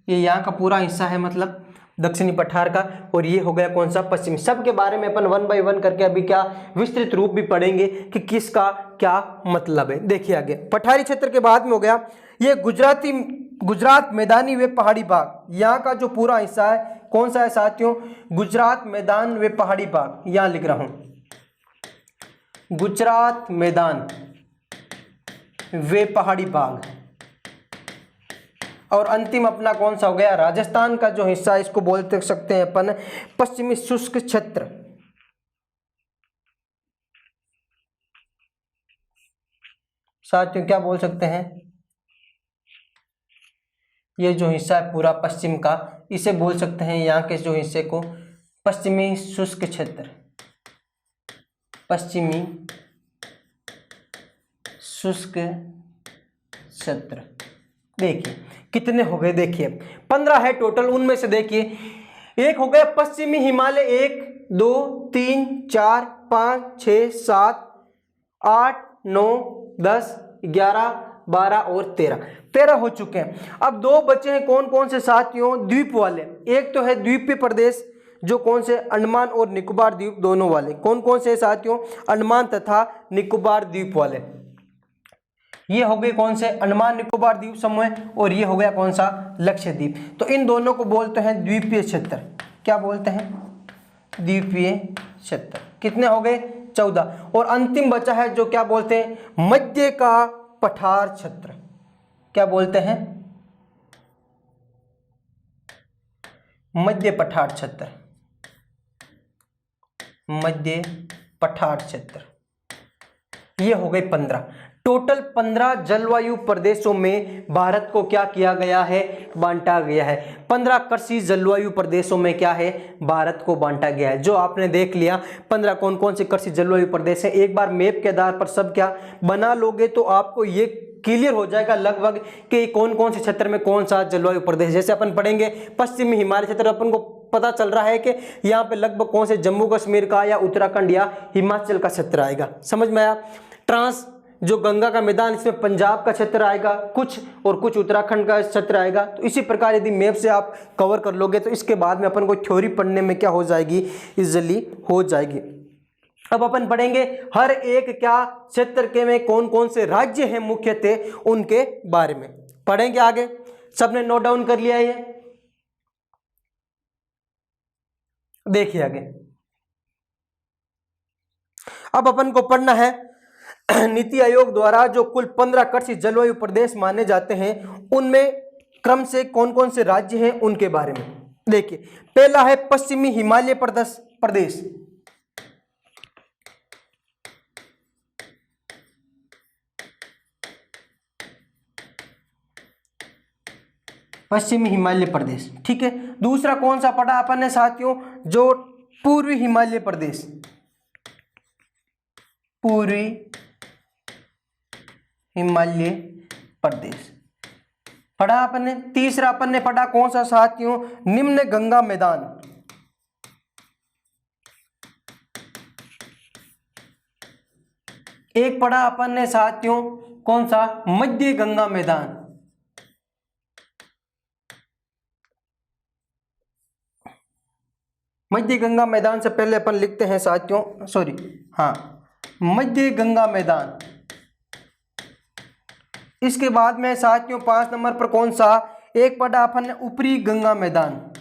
ये यहाँ का पूरा हिस्सा है, मतलब दक्षिणी पठार का, और ये हो गया कौन सा, पश्चिमी। सब के बारे में अपन 1 बाय 1 करके अभी क्या विस्तृत रूप भी पढ़ेंगे कि किसका क्या मतलब है। देखिए आगे, पठारी क्षेत्र के बाद में हो गया ये गुजरात मैदानी व पहाड़ी भाग। यहाँ का जो पूरा हिस्सा है कौन सा है साथियों, गुजरात मैदान व पहाड़ी भाग। यहाँ लिख रहा हूं गुजरात मैदान वे पहाड़ी भाग। और अंतिम अपना कौन सा हो गया, राजस्थान का जो हिस्सा है इसको बोल सकते हैं अपन पश्चिमी शुष्क क्षेत्र। साथियों क्या बोल सकते हैं, ये जो हिस्सा है पूरा पश्चिम का, इसे बोल सकते हैं यहाँ के जो हिस्से को पश्चिमी शुष्क क्षेत्र, पश्चिमी शुष्क क्षेत्र। देखिए कितने हो गए, देखिए 15 है टोटल। उनमें से देखिए एक हो गया पश्चिमी हिमालय, 1 2 3 4 5 6 7 8 9 10 11 12 और 13 हो चुके हैं। अब 2 बचे हैं, कौन कौन से साथियों, द्वीप वाले। एक तो है द्वीपीय प्रदेश, जो कौन से, अंडमान और निकोबार द्वीप दोनों वाले। कौन कौन से साथियों, अंडमान तथा निकोबार द्वीप वाले। ये हो गए कौन से, अंडमान निकोबार द्वीप समूह, और ये हो गया कौन सा, लक्षद्वीप। तो इन दोनों को बोलते हैं द्वीपीय क्षेत्र। क्या बोलते हैं, द्वीपीय क्षेत्र। कितने हो गए, 14। और अंतिम बचा है जो क्या बोलते हैं, मध्य का पठार क्षेत्र। क्या बोलते हैं, मध्य पठार क्षेत्र, मध्य पठार क्षेत्र। ये हो गए 15। टोटल 15 जलवायु प्रदेशों में भारत को क्या किया गया है, बांटा गया है। 15 कृषि जलवायु प्रदेशों में क्या है, भारत को बांटा गया है। जो आपने देख लिया 15 कौन कौन से कृषि जलवायु प्रदेश है, एक बार मैप के आधार पर सब क्या बना लोगे तो आपको ये क्लियर हो जाएगा लगभग कि कौन कौन से क्षेत्र में कौन सा जलवायु प्रदेश। जैसे अपन पढ़ेंगे पश्चिमी हिमालय क्षेत्र, अपन को पता चल रहा है कि यहाँ पे लगभग कौन से जम्मू कश्मीर का या उत्तराखंड या हिमाचल का क्षेत्र आएगा। समझ में आया। ट्रांस जो गंगा का मैदान, इसमें पंजाब का क्षेत्र आएगा कुछ, और कुछ उत्तराखंड का क्षेत्र आएगा। तो इसी प्रकार यदि मैप से आप कवर कर लोगे तो इसके बाद में अपन को थ्योरी पढ़ने में क्या हो जाएगी, इजीली हो जाएगी। अब अपन पढ़ेंगे हर एक क्या क्षेत्र के में कौन कौन से राज्य हैं मुख्यतः, उनके बारे में पढ़ेंगे आगे। सबने नोट डाउन कर लिया ये, देखिए आगे। अब अपन को पढ़ना है नीति आयोग द्वारा जो कुल 15 कृषि जलवायु प्रदेश माने जाते हैं, उनमें क्रम से कौन कौन से राज्य हैं उनके बारे में। देखिए पहला है पश्चिमी हिमालय प्रदेश। पश्चिमी हिमालय प्रदेश, ठीक है। दूसरा कौन सा पढ़ा अपन ने साथियों, जो पूर्वी हिमालय प्रदेश, पूर्वी हिमालय प्रदेश पढ़ा अपन ने। तीसरा अपन ने पढ़ा कौन सा साथियों, निम्न गंगा मैदान। एक पढ़ा अपन ने साथियों कौन सा, मध्य गंगा मैदान। मध्य गंगा मैदान से पहले अपन लिखते हैं साथियों, सॉरी हाँ, मध्य गंगा मैदान। इसके बाद में साथियों 5 नंबर पर कौन सा, एक पढ़ा अपन ने ऊपरी गंगा मैदान,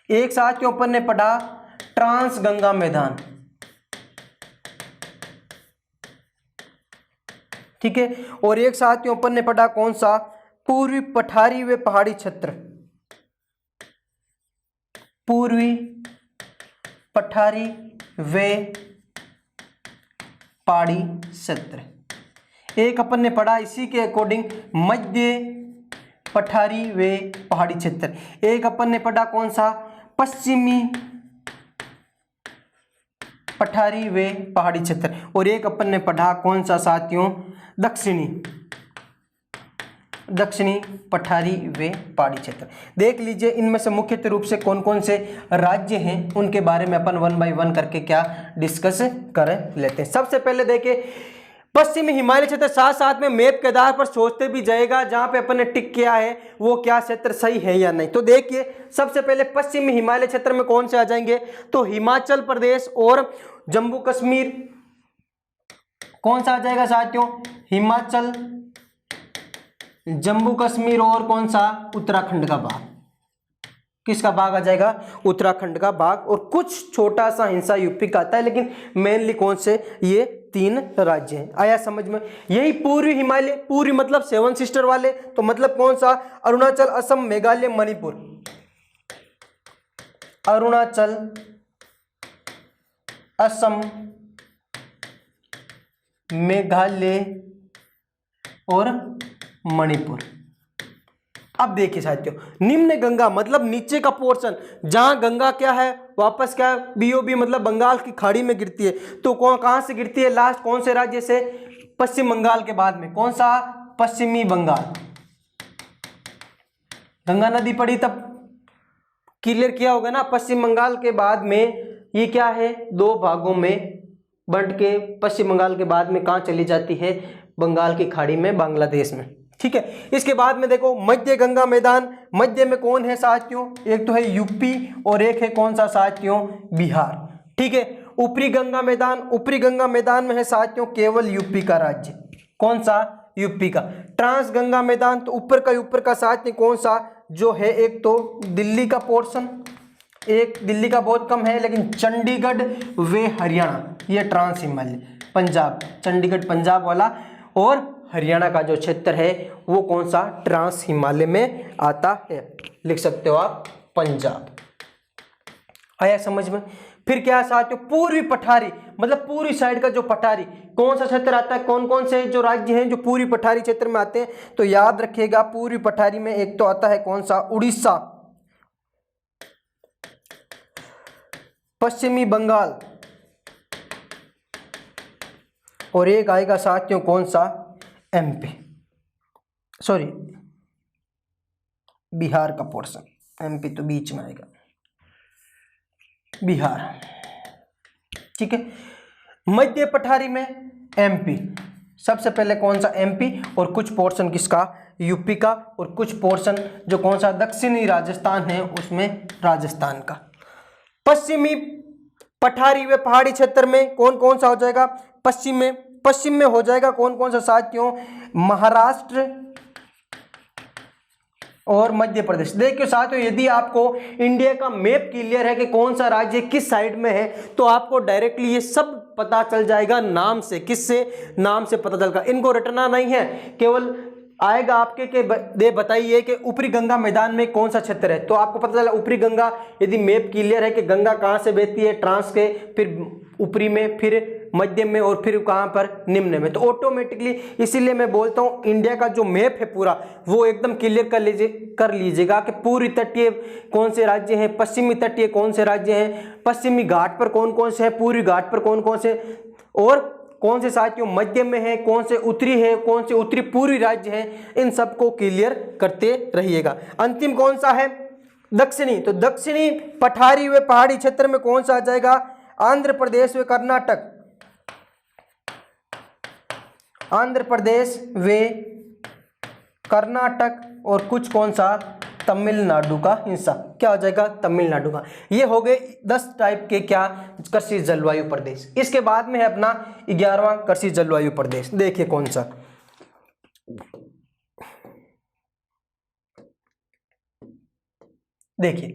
एक साथियों अपन ने पढ़ा ट्रांस गंगा मैदान, ठीक है। और एक साथियों अपन ने पढ़ा कौन सा, पूर्वी पठारी व पहाड़ी क्षेत्र, पूर्वी पठारी व पहाड़ी क्षेत्र। एक अपन ने पढ़ा इसी के अकॉर्डिंग मध्य पठारी व पहाड़ी क्षेत्र। एक अपन ने पढ़ा कौन सा, पश्चिमी पठारी व पहाड़ी क्षेत्र। और एक अपन ने पढ़ा कौन सा साथियों, दक्षिणी पठारी व पहाड़ी क्षेत्र। देख लीजिए इनमें से मुख्यतः रूप से कौन कौन से राज्य हैं उनके बारे में अपन 1 बाय 1 करके क्या डिस्कस कर लेते हैं। सबसे पहले देखिए पश्चिमी हिमालय क्षेत्र, साथ साथ में मैप के आधार पर सोचते भी जाएगा जहां पे अपन ने टिक किया है वो क्या क्षेत्र सही है या नहीं। तो देखिए सबसे पहले पश्चिमी हिमालय क्षेत्र में कौन से आ जाएंगे, तो हिमाचल प्रदेश और जम्मू कश्मीर। कौन सा आ जाएगा साथियों, हिमाचल, जम्मू कश्मीर और कौन सा, उत्तराखंड का भाग। किसका भाग आ जाएगा, उत्तराखंड का भाग। और कुछ छोटा सा हिस्सा यूपी का आता है, लेकिन मेनली कौन से, ये 3 राज्य हैं। आया समझ में। यही पूर्वी हिमालय, पूर्वी मतलब 7 सिस्टर वाले, तो मतलब कौन सा, अरुणाचल, असम, मेघालय, मणिपुर। अरुणाचल, असम, मेघालय और मणिपुर। अब देखिए साथियों, निम्न गंगा मतलब नीचे का पोर्शन, जहां गंगा क्या है, वापस क्या है, बीओबी मतलब बंगाल की खाड़ी में गिरती है। तो कहां से गिरती है, लास्ट कौन से राज्य से, पश्चिम बंगाल के बाद में। कौन सा, पश्चिमी बंगाल। गंगा नदी पड़ी तब क्लियर किया होगा ना। पश्चिम बंगाल के बाद में ये क्या है, 2 भागों में बंट के पश्चिम बंगाल के बाद में कहां चली जाती है, बंगाल की खाड़ी में, बांग्लादेश में, ठीक है। इसके बाद में देखो मध्य गंगा मैदान, मध्य में कौन है साथियों, एक तो है यूपी और एक है कौन सा साथियों, बिहार, ठीक है। ऊपरी गंगा मैदान, ऊपरी गंगा मैदान में है साथियों केवल यूपी का राज्य। कौन सा, यूपी का। ट्रांस गंगा मैदान, तो ऊपर का साथियों कौन सा, जो है एक तो दिल्ली का पोर्शन, एक दिल्ली का बहुत कम है, लेकिन चंडीगढ़ व हरियाणा, ये ट्रांस हिमालय, पंजाब, चंडीगढ़ पंजाब वाला, और हरियाणा का जो क्षेत्र है वो कौन सा, ट्रांस हिमालय में आता है। लिख सकते हो आप पंजाब। आया समझ में। फिर क्या साथियों, पूर्वी पठारी मतलब पूरी साइड का जो पठारी, कौन सा क्षेत्र आता है, कौन कौन से जो राज्य हैं जो पूर्वी पठारी क्षेत्र में आते हैं, तो याद रखिएगा पूर्वी पठारी में एक तो आता है कौन सा, उड़ीसा, पश्चिमी बंगाल, और एक आएगा साथियों कौन सा, एमपी, सॉरी बिहार का पोर्शन, एमपी तो बीच में आएगा, बिहार, ठीक है। मध्य पठारी में एमपी, सबसे पहले कौन सा, एमपी, और कुछ पोर्शन किसका, यूपी का, और कुछ पोर्शन जो कौन सा दक्षिणी राजस्थान है उसमें राजस्थान का। पश्चिमी पठारी व पहाड़ी क्षेत्र में कौन कौन सा हो जाएगा, पश्चिम में हो जाएगा कौन कौन सा साथियों, महाराष्ट्र और मध्य प्रदेश। देखिए साथियों, यदि आपको इंडिया का मैप क्लियर है कि कौन सा राज्य किस साइड में है, तो आपको डायरेक्टली ये सब पता चल जाएगा नाम से। किससे, नाम से पता चलेगा। इनको रटना नहीं है, केवल आएगा आपके के दे बताइए कि ऊपरी गंगा मैदान में कौन सा क्षेत्र है, तो आपको पता चला ऊपरी गंगा। यदि मैप क्लियर है कि गंगा कहाँ से बहती है, ट्रांस के, फिर ऊपरी में, फिर मध्य में, और फिर कहाँ पर, निम्न में, तो ऑटोमेटिकली, इसीलिए मैं बोलता हूँ इंडिया का जो मैप है पूरा वो एकदम क्लियर कर लीजिएगा कि पूर्वी तटीय कौन से राज्य हैं, पश्चिमी तटीय कौन से राज्य हैं, पश्चिमी घाट पर कौन कौन से हैं, पूर्वी घाट पर कौन कौन से, और कौन से साथियों मध्य में है, कौन से उत्तरी है, कौन से उत्तरी पूर्वी राज्य हैं, इन सबको क्लियर करते रहिएगा। अंतिम कौन सा है, दक्षिणी। तो दक्षिणी पठारी व पहाड़ी क्षेत्र में कौन सा आ जाएगा, आंध्र प्रदेश व कर्नाटक, आंध्र प्रदेश व कर्नाटक, और कुछ कौन सा, तमिलनाडु का हिस्सा। क्या हो जाएगा? तमिलनाडु का। ये हो गए 10 टाइप के क्या कृषि जलवायु प्रदेश। इसके बाद में है अपना 11वां कृषि जलवायु प्रदेश। देखिए कौन सा, देखिए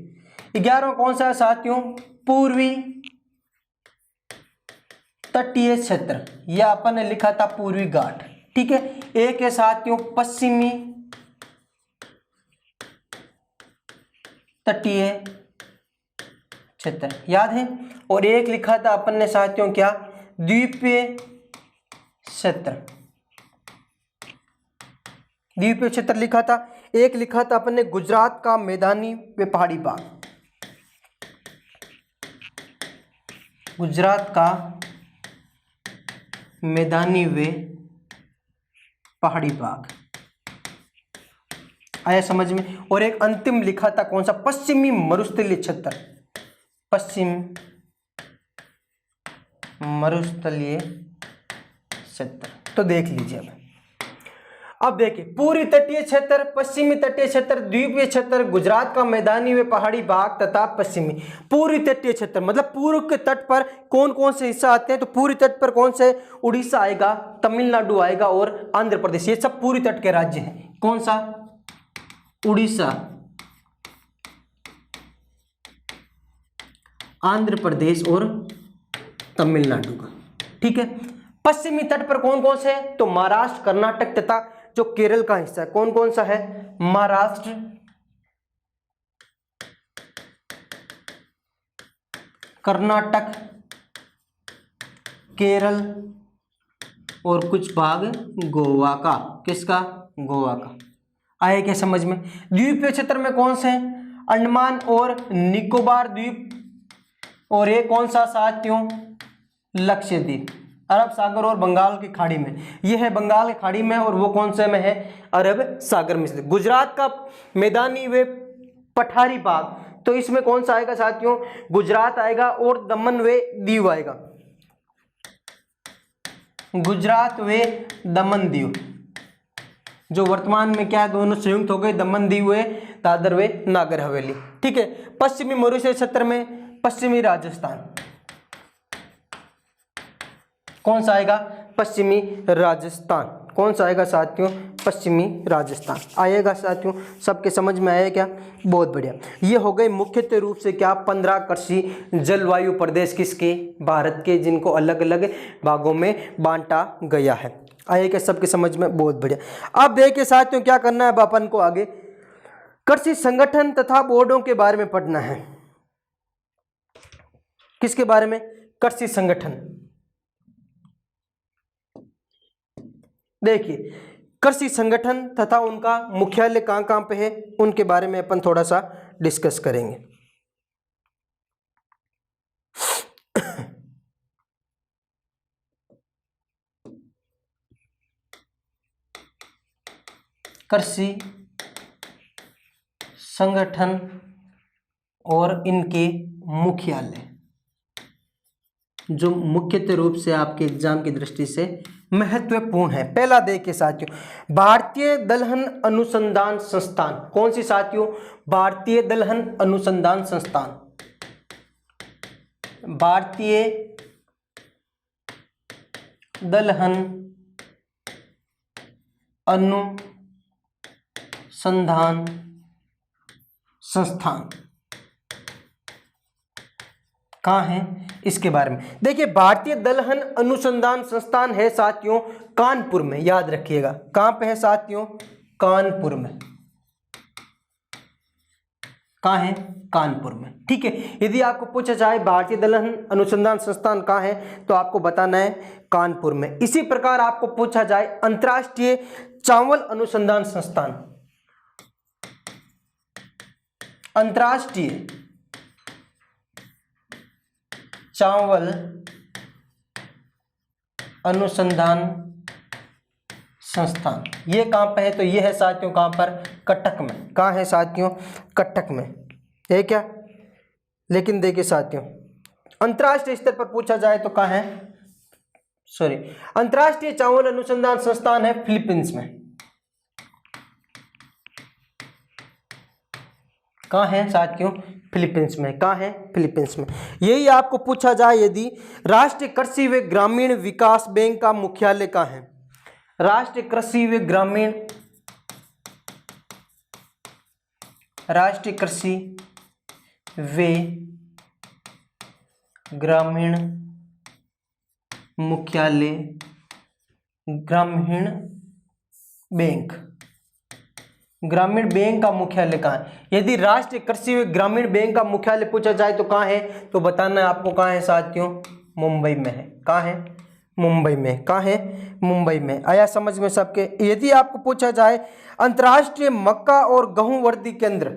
11वां कौन सा है साथियों? पूर्वी तटीय क्षेत्र, या अपन ने लिखा था पूर्वी घाट। ठीक है। एक है साथियों पश्चिमी तटीय क्षेत्र, याद है। और एक लिखा था अपन ने साथियों क्या? द्वीपीय क्षेत्र, द्वीपीय क्षेत्र लिखा था। एक लिखा था अपन ने गुजरात का मैदानी व पहाड़ी भाग, गुजरात का मैदानी व पहाड़ी भाग, आया समझ में। और एक अंतिम लिखा था कौन सा? पश्चिमी मरुस्थलीय क्षेत्र, पश्चिम मरुस्थलीय क्षेत्र। तो देख लीजिए अब देखिए पूर्वी तटीय क्षेत्र, पश्चिमी तटीय क्षेत्र, द्वीपीय क्षेत्र, गुजरात का मैदानी व पहाड़ी भाग तथा पश्चिमी। पूर्वी तटीय क्षेत्र मतलब पूर्व के तट पर कौन कौन से हिस्सा आते हैं? तो पूर्वी तट पर कौन से? उड़ीसा आएगा, तमिलनाडु आएगा और आंध्र प्रदेश। ये सब पूर्वी तट के राज्य हैं। कौन सा? उड़ीसा, आंध्र प्रदेश और तमिलनाडु का। ठीक है। पश्चिमी तट पर कौन कौन से? तो महाराष्ट्र, कर्नाटक तथा जो केरल का हिस्सा है। कौन कौन सा है? महाराष्ट्र, कर्नाटक, केरल और कुछ भाग गोवा का। किसका? गोवा का। आए क्या समझ में? द्वीपीय क्षेत्र में कौन से हैं? अंडमान और निकोबार द्वीप, और ये कौन सा साथियों? लक्षद्वीप, अरब सागर और बंगाल की खाड़ी में। ये है बंगाल की खाड़ी में, और वो कौन से में है? अरब सागर में स्थित। गुजरात का मैदानी व पठारी भाग, तो इसमें कौन सा आएगा साथियों? गुजरात आएगा और दमन व दीव आएगा, गुजरात व दमन दीव, जो वर्तमान में क्या दोनों संयुक्त हो गए, दमन दीव व दादर व नागर हवेली। ठीक है। पश्चिमी मरुस्थलीय क्षेत्र में पश्चिमी राजस्थान, कौन सा आएगा? पश्चिमी राजस्थान। कौन सा आएगा साथियों? पश्चिमी राजस्थान। आएगा साथियों? सबके समझ में आया क्या? बहुत बढ़िया। ये हो गए मुख्यतः रूप से क्या 15 कृषि जलवायु प्रदेश किसके? भारत के, जिनको अलग अलग भागों में बांटा गया है। आए क्या सबके समझ में? बहुत बढ़िया। अब देखिए साथियों क्या करना है अपन को आगे, कृषि संगठन तथा बोर्डों के बारे में पढ़ना है। किसके बारे में? कृषि संगठन। देखिए कृषि संगठन तथा उनका मुख्यालय कहाँ कहाँ पे है, उनके बारे में अपन थोड़ा सा डिस्कस करेंगे। कृषि संगठन और इनके मुख्यालय जो मुख्यतः रूप से आपके एग्जाम की दृष्टि से महत्वपूर्ण है। पहला देखिए साथियों, भारतीय दलहन अनुसंधान संस्थान। कौन सी साथियों? भारतीय दलहन अनुसंधान संस्थान, भारतीय दलहन अनुसंधान संस्थान कहाँ है? इसके बारे में देखिए, भारतीय दलहन अनुसंधान संस्थान है साथियों कानपुर में, याद रखिएगा। कहाँ पे है साथियों? कानपुर में। कहाँ है? कानपुर में। ठीक है। यदि आपको पूछा जाए भारतीय दलहन अनुसंधान संस्थान कहाँ है, तो आपको बताना है कानपुर में। इसी प्रकार आपको पूछा जाए अंतर्राष्ट्रीय चावल अनुसंधान संस्थान, अंतर्राष्ट्रीय चावल अनुसंधान संस्थान, ये कहाँ पे है? तो ये है साथियों कहाँ पर? कटक में। कहाँ है साथियों? कटक में है क्या? लेकिन देखिए साथियों अंतर्राष्ट्रीय स्तर पर पूछा जाए तो कहाँ है? सॉरी, अंतर्राष्ट्रीय चावल अनुसंधान संस्थान है फिलीपींस में। कहाँ है साथियों? फिलीपींस में। कहाँ है? फिलीपींस में। यही आपको पूछा जाए यदि राष्ट्रीय कृषि व ग्रामीण विकास बैंक का मुख्यालय कहाँ है? राष्ट्रीय कृषि व ग्रामीण ग्रामीण मुख्यालय ग्रामीण बैंक का मुख्यालय कहाँ है? यदि राष्ट्रीय कृषि व ग्रामीण बैंक का मुख्यालय पूछा जाए तो कहाँ है? तो बताना है आपको कहाँ है साथियों? मुंबई में है। कहाँ है? मुंबई में। कहाँ है? मुंबई में। आया समझ में सबके? यदि आपको पूछा जाए अंतर्राष्ट्रीय मक्का और गेहूं वर्दी केंद्र,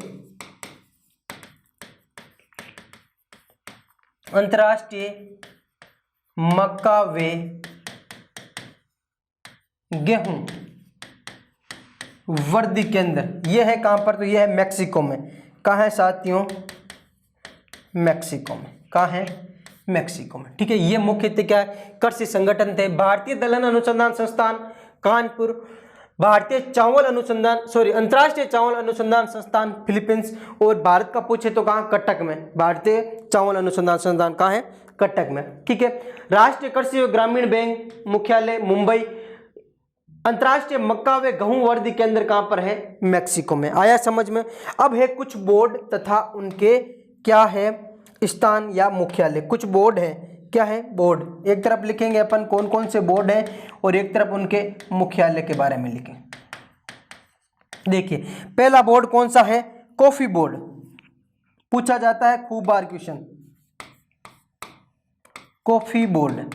अंतर्राष्ट्रीय मक्का व गेहूं वर्दी केंद्र, यह है कहां पर? तो यह है मैक्सिको में। कहां है साथियों? मैक्सिको में। कहां है? मैक्सिको में। ठीक है, ये मुख्यतः क्या है? कृषि संगठन थे। भारतीय दलहन अनुसंधान संस्थान कानपुर, अंतर्राष्ट्रीय चावल अनुसंधान संस्थान फिलीपींस, और भारत का पूछे तो कहां? कटक में। भारतीय चावल अनुसंधान संस्थान कहां है? कटक में। ठीक है, राष्ट्रीय कृषि व ग्रामीण बैंक मुख्यालय मुंबई, अंतर्राष्ट्रीय मक्का व गेहूं वर्दी केंद्र कहां पर है? मैक्सिको में। आया समझ में? अब है कुछ बोर्ड तथा उनके क्या है? स्थान या मुख्यालय। कुछ बोर्ड है, क्या है? बोर्ड। एक तरफ लिखेंगे अपन कौन कौन से बोर्ड हैं और एक तरफ उनके मुख्यालय के बारे में लिखें। देखिए, पहला बोर्ड कौन सा है? Coffee board. पूछा जाता है खूब बार क्वेश्चन। कॉफी बोर्ड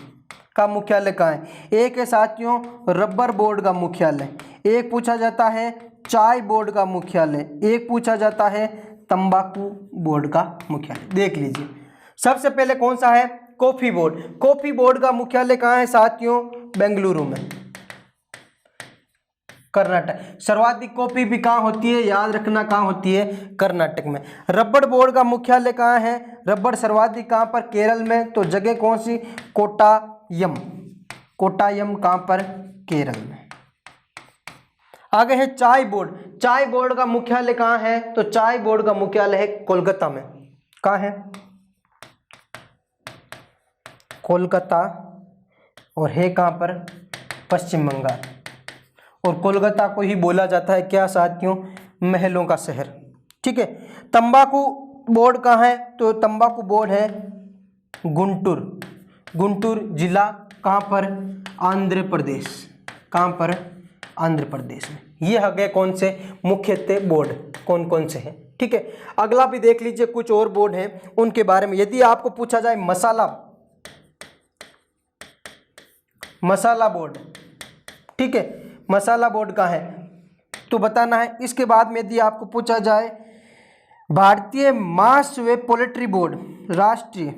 का मुख्यालय कहाँ है? एक है साथियों रबर बोर्ड का मुख्यालय, एक पूछा जाता है चाय बोर्ड का मुख्यालय, एक पूछा जाता है तंबाकू बोर्ड का मुख्यालय। देख लीजिए, सबसे पहले कौन सा है? Coffee board. कॉफी बोर्ड का मुख्यालय कहाँ है साथियों? बेंगलुरु में, कर्नाटक। सर्वाधिक कॉफी भी कहाँ होती है? याद रखना, कहाँ होती है? कर्नाटक में। रबर बोर्ड का मुख्यालय कहाँ है? रबर सर्वाधिक कहाँ पर? केरल में। तो जगह कौन सी? कोट्टायम। कोट्टायम कहाँ पर? केरल में। आगे है चाय बोर्ड। चाय बोर्ड का मुख्यालय कहाँ है? तो चाय बोर्ड का मुख्यालय है कोलकाता में। कहाँ है? कोलकाता। और है कहाँ पर? पश्चिम बंगाल। और कोलकाता को ही बोला जाता है क्या साथियों? महलों का शहर। ठीक है, तंबाकू बोर्ड कहाँ है? तो तंबाकू बोर्ड है गुंटूर। गुंटूर जिला कहाँ पर? आंध्र प्रदेश। कहाँ पर? आंध्र प्रदेश में। ये आ गए कौन से? मुख्यतः बोर्ड कौन कौन से हैं। ठीक है, अगला भी देख लीजिए, कुछ और बोर्ड हैं उनके बारे में। यदि आपको पूछा जाए मसाला बोर्ड, ठीक है, मसाला बोर्ड कहाँ है? तो बताना है। इसके बाद में यदि आपको पूछा जाए भारतीय मांस व पोल्ट्री बोर्ड, राष्ट्रीय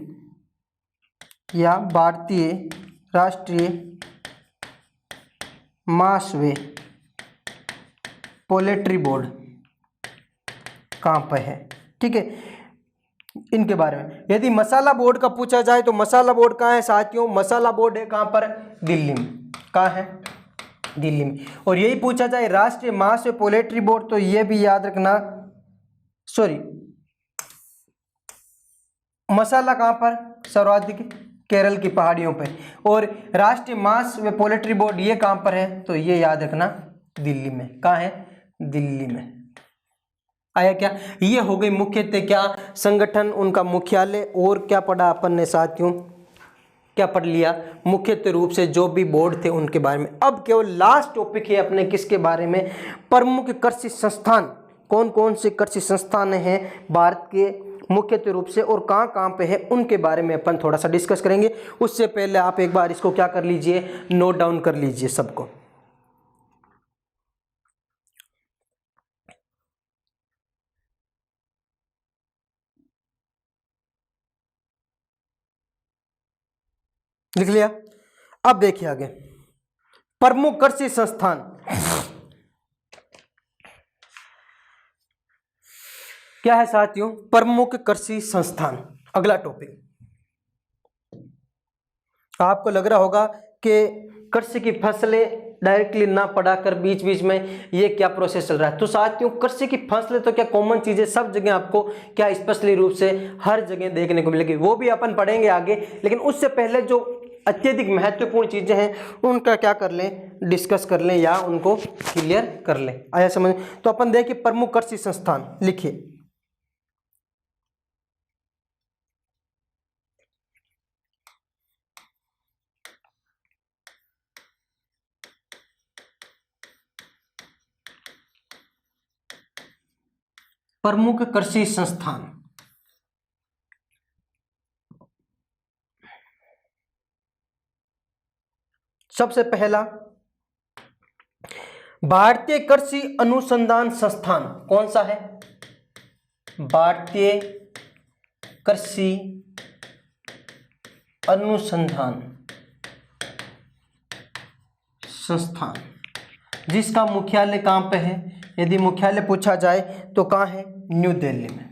या भारतीय राष्ट्रीय मांस व पोल्ट्री बोर्ड कहाँ पर है? ठीक है, इनके बारे में यदि मसाला बोर्ड का पूछा जाए तो मसाला बोर्ड कहाँ है साथियों? मसाला बोर्ड है कहाँ पर? दिल्ली में। कहाँ है? दिल्ली में। और यही पूछा जाए राष्ट्रीय मांस व पोल्ट्री बोर्ड, तो ये भी याद रखना, मसाला कहाँ पर? सर्वाधिक केरल की पहाड़ियों पे। और राष्ट्रीय मांस व पोल्ट्री बोर्ड ये कहाँ पर है? तो ये याद रखना दिल्ली में। कहाँ है? दिल्ली में। आया क्या? ये हो गई मुख्यतः क्या? संगठन, उनका मुख्यालय। और क्या पढ़ा अपन ने साथियों? क्या पढ़ लिया? मुख्यतः रूप से जो भी बोर्ड थे उनके बारे में। अब केवल लास्ट टॉपिक है अपने किसके बारे में? प्रमुख कृषि संस्थान। कौन कौन से कृषि संस्थान हैं भारत के मुख्यतः रूप से और कहाँ कहाँ पे है, उनके बारे में अपन थोड़ा सा डिस्कस करेंगे। उससे पहले आप एक बार इसको क्या कर लीजिए? नोट डाउन कर लीजिए सबको। लिख लिया? अब देखिए आगे, प्रमुख कृषि संस्थान। क्या है साथियों? प्रमुख कृषि संस्थान। अगला टॉपिक आपको लग रहा होगा कि कृषि की फसलें डायरेक्टली ना पढ़ाकर बीच बीच में ये क्या प्रोसेस चल रहा है। तो साथियों कृषि की फसलें तो क्या कॉमन चीजें सब जगह आपको क्या स्पेशली रूप से हर जगह देखने को मिलेगी, वो भी अपन पढ़ेंगे आगे। लेकिन उससे पहले जो अत्यधिक महत्वपूर्ण चीजें हैं उनका क्या कर लें, डिस्कस कर लें या उनको क्लियर कर लें। आया समझ। तो अपन देखिए प्रमुख कृषि संस्थान लिखिए। प्रमुख कृषि संस्थान, सबसे पहला भारतीय कृषि अनुसंधान संस्थान। कौन सा है? भारतीय कृषि अनुसंधान संस्थान, जिसका मुख्यालय कहाँ पे है? यदि मुख्यालय पूछा जाए तो कहाँ है? न्यू दिल्ली में।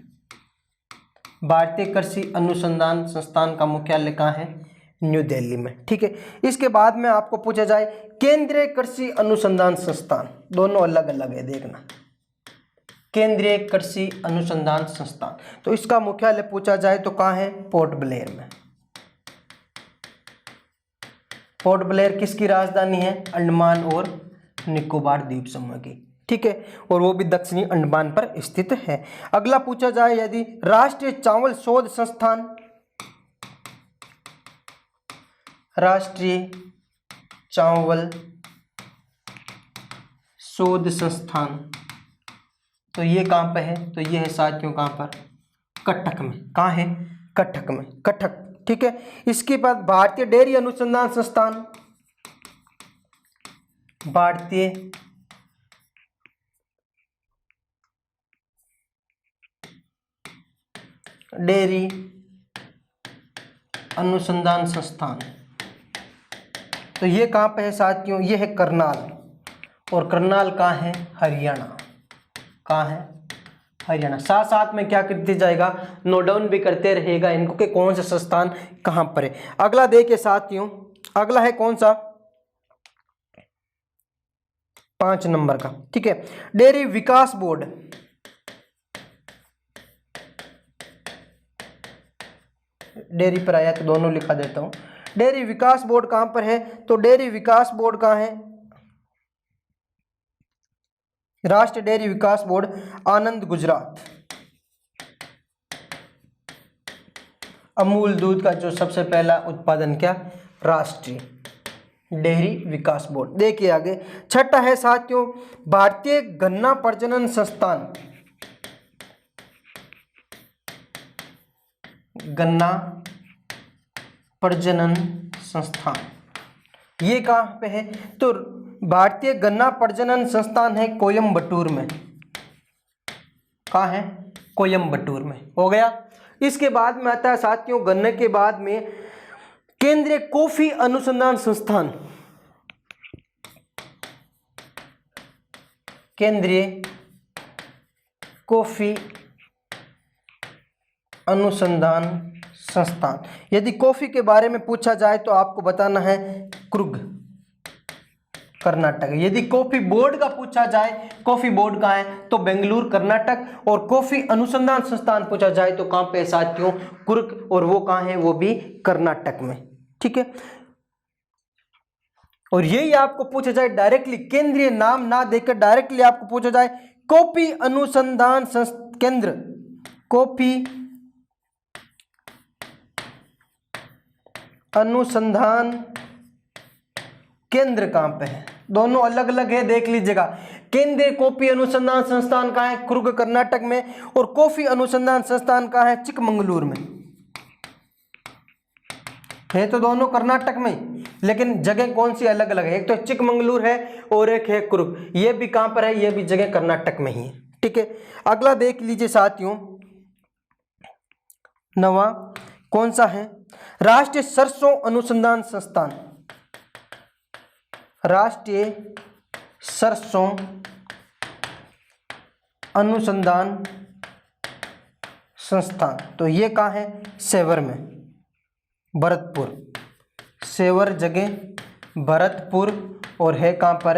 भारतीय कृषि अनुसंधान संस्थान का मुख्यालय कहाँ है? न्यू दिल्ली में। ठीक है। इसके बाद में आपको पूछा जाए केंद्रीय कृषि अनुसंधान संस्थान, दोनों अलग अलग है देखना। केंद्रीय कृषि अनुसंधान संस्थान, तो इसका मुख्यालय पूछा जाए तो कहाँ है? पोर्ट ब्लेयर में। पोर्ट ब्लेयर किसकी राजधानी है? अंडमान और निकोबार द्वीप समूह की। ठीक है, और वो भी दक्षिणी अंडमान पर स्थित है। अगला पूछा जाए यदि राष्ट्रीय चावल शोध संस्थान, राष्ट्रीय चावल शोध संस्थान, तो ये कहाँ पे है? तो ये है साथियों कहाँ पर? कटक में। कहाँ है? कटक में, कटक। ठीक है। इसके बाद भारतीय डेयरी अनुसंधान संस्थान, भारतीय डेयरी अनुसंधान संस्थान, तो ये कहाँ पे है साथियों? ये है करनाल, और करनाल कहाँ है? हरियाणा। कहाँ है? हरियाणा। साथ साथ में क्या करते जाएगा? नोट डाउन भी करते रहेगा इनको कि कौन सा संस्थान कहाँ पर है। अगला देखिए साथियों, अगला है कौन सा? 5 नंबर का। ठीक है, डेयरी विकास बोर्ड। डेयरी पर आया तो दोनों लिखा देता हूं। डेयरी विकास बोर्ड कहां पर है? तो डेयरी विकास बोर्ड कहां है? राष्ट्रीय डेयरी विकास बोर्ड, आनंद, गुजरात। अमूल दूध का जो सबसे पहला उत्पादन क्या? राष्ट्रीय डेयरी विकास बोर्ड। देखिए आगे छठा है साथियों भारतीय गन्ना प्रजनन संस्थान, गन्ना प्रजनन संस्थान, ये कहाँ पे है? तो भारतीय गन्ना प्रजनन संस्थान है कोयम्बटूर में। कहाँ है? कोयम्बटूर में। हो गया। इसके बाद में आता है साथियों गन्ने के बाद में केंद्रीय कॉफी अनुसंधान संस्थान, केंद्रीय कॉफी अनुसंधान संस्थान। यदि कॉफी के बारे में पूछा जाए तो आपको बताना है कुर्ग, कर्नाटक। यदि कॉफी बोर्ड का पूछा जाए, कॉफी बोर्ड का है तो बेंगलुरु कर्नाटक, और कॉफी अनुसंधान संस्थान पूछा जाए तो कहां पे साथियों? कुर्ग, और वो कहां है? वो भी कर्नाटक में। ठीक है। और यही आपको पूछा जाए डायरेक्टली, केंद्रीय नाम ना देकर डायरेक्टली आपको पूछा जाए कॉफी अनुसंधान केंद्र, कॉफी अनुसंधान केंद्र कहां पे है? दोनों अलग अलग है, देख लीजिएगा। केंद्रीय कॉफी अनुसंधान संस्थान कहां है? कुर्ग कर्नाटक में, और कॉफी अनुसंधान संस्थान कहां है? चिकमंगलुरु में। है तो दोनों कर्नाटक में, लेकिन जगह कौन सी अलग अलग है? एक तो चिकमंगलुरु है और एक है कुर्ग। ये भी कहां पर है? ये भी जगह कर्नाटक में ही है। ठीक है। अगला देख लीजिए साथियों, नवा कौन सा है? राष्ट्रीय सरसों अनुसंधान संस्थान, राष्ट्रीय सरसों अनुसंधान संस्थान, तो ये कहाँ है? सेवर में, भरतपुर। सेवर जगह भरतपुर, और है कहाँ पर,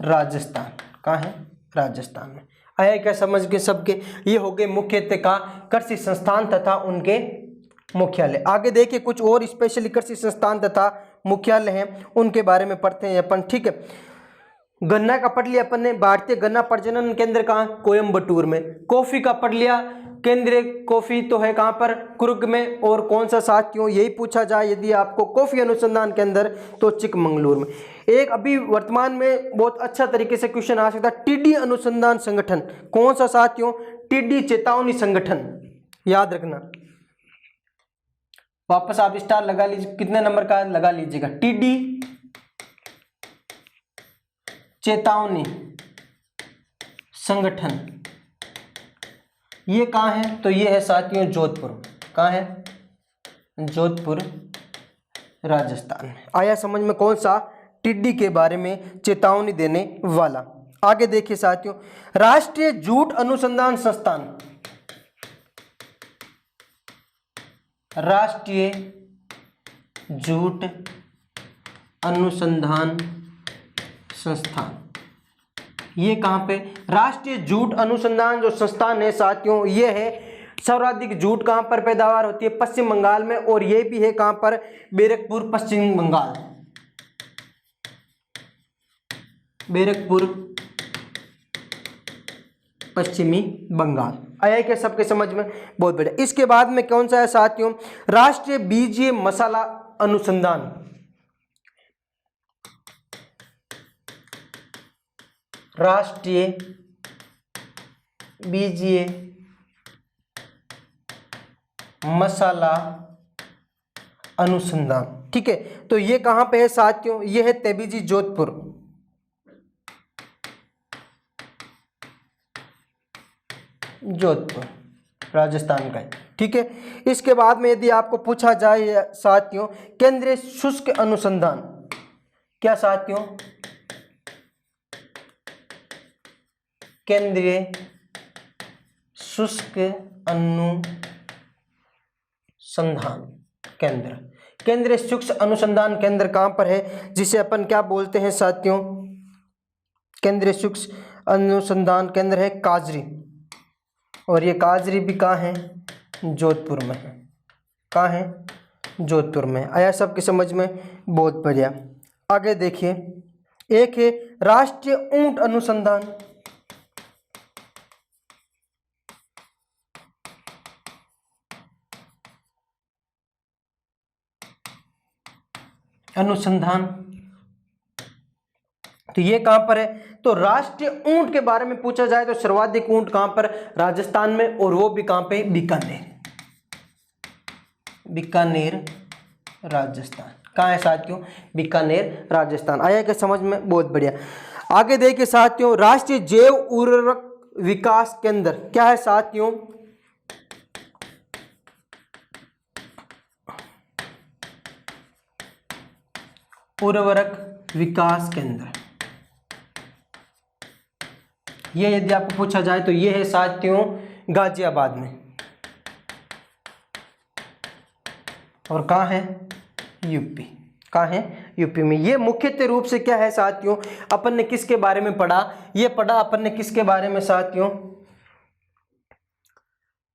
राजस्थान। कहाँ है, राजस्थान में। आया क्या समझ के सबके? ये हो गए मुख्यतः का कृषि संस्थान तथा उनके मुख्यालय। आगे देखिए कुछ और स्पेशली कृषि संस्थान तथा मुख्यालय हैं, उनके बारे में पढ़ते हैं अपन। ठीक है, गन्ना का पढ़ लिया अपन ने, भारतीय गन्ना प्रजनन केंद्र कहाँ, कोयम्बटूर में। कॉफी का पढ़ लिया, केंद्रीय कॉफी तो है कहाँ पर, कुर्ग में। और कौन सा साथियों, यही पूछा जाए यदि आपको कॉफी अनुसंधान केंद्र तो चिकमंगलुरु में। एक अभी वर्तमान में बहुत अच्छा तरीके से क्वेश्चन आ सकता है, टिड्डी अनुसंधान संगठन कौन सा साथियों, टिड्डी चेतावनी संगठन, याद रखना। वापस आप स्टार लगा लीजिए, कितने नंबर का लगा लीजिएगा, टिड्डी चेतावनी संगठन। ये कहाँ है, तो ये है साथियों जोधपुर। कहाँ है, जोधपुर राजस्थान में। आया समझ में कौन सा, टिड्डी के बारे में चेतावनी देने वाला। आगे देखिए साथियों, राष्ट्रीय जूट अनुसंधान संस्थान, राष्ट्रीय जूट अनुसंधान संस्थान, ये कहाँ पे, राष्ट्रीय जूट अनुसंधान जो संस्थान है साथियों, ये है सर्वाधिक जूट कहाँ पर पैदावार होती है, पश्चिम बंगाल में। और ये भी है कहाँ पर, बैरकपुर पश्चिम बंगाल, बैरकपुर पश्चिमी बंगाल। आया क्या सबके समझ में, बहुत बढ़िया। इसके बाद में कौन सा है साथियों, राष्ट्रीय बीजीय मसाला अनुसंधान, राष्ट्रीय बीजीय मसाला अनुसंधान। ठीक है, तो ये कहां पे है साथियों, ये है तेबीजी जोधपुर, जोधपुर राजस्थान का है। ठीक है, इसके बाद में यदि आपको पूछा जाए साथियों, केंद्रीय शुष्क अनुसंधान, क्या साथियों, केंद्रीय शुष्क अनुसंधान केंद्र, केंद्रीय शुष्क अनुसंधान केंद्र कहां पर है, जिसे अपन क्या बोलते हैं साथियों, केंद्रीय शुष्क अनुसंधान केंद्र है काजरी। और ये काजरी भी कहाँ है, जोधपुर में है। कहाँ है, जोधपुर में। आया सबकी समझ में, बहुत बढ़िया। आगे देखिए, एक है राष्ट्रीय ऊंट अनुसंधान, तो ये कहां पर है, तो राष्ट्रीय ऊंट के बारे में पूछा जाए तो सर्वाधिक ऊंट कहां पर, राजस्थान में। और वो भी कहां पे, बीकानेर, बीकानेर राजस्थान। कहाँ है साथियों, बीकानेर राजस्थान। आया क्या समझ में, बहुत बढ़िया। आगे देखिए साथियों, राष्ट्रीय जैव उर्वरक विकास केंद्र, क्या है साथियों, उर्वरक विकास केंद्र। ये यदि आपको पूछा जाए तो ये है साथियों गाजियाबाद में। और कहाँ है, यूपी। कहाँ है, यूपी में। ये मुख्यतः रूप से क्या है साथियों, अपन ने किसके बारे में पढ़ा, ये पढ़ा अपन ने किसके बारे में साथियों,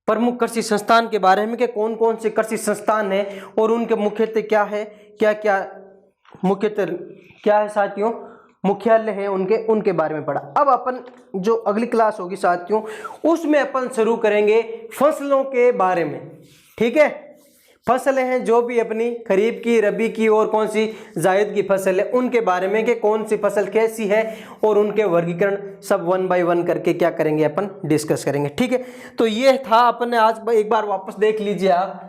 प्रमुख कृषि संस्थान के बारे में, कि कौन कौन से कृषि संस्थान है और उनके मुख्यतः क्या है, क्या क्या मुख्यतः क्या है साथियों, मुख्यालय है उनके बारे में पढ़ा। अब अपन जो अगली क्लास होगी साथियों, उसमें अपन शुरू करेंगे फसलों के बारे में। ठीक है, फसलें हैं जो भी अपनी खरीफ की, रबी की और कौन सी जायद की फसल है, उनके बारे में कि कौन सी फसल कैसी है और उनके वर्गीकरण सब 1 बाय 1 करके क्या करेंगे अपन, डिस्कस करेंगे। ठीक है, तो ये था अपन ने आज, एक बार वापस देख लीजिए आप।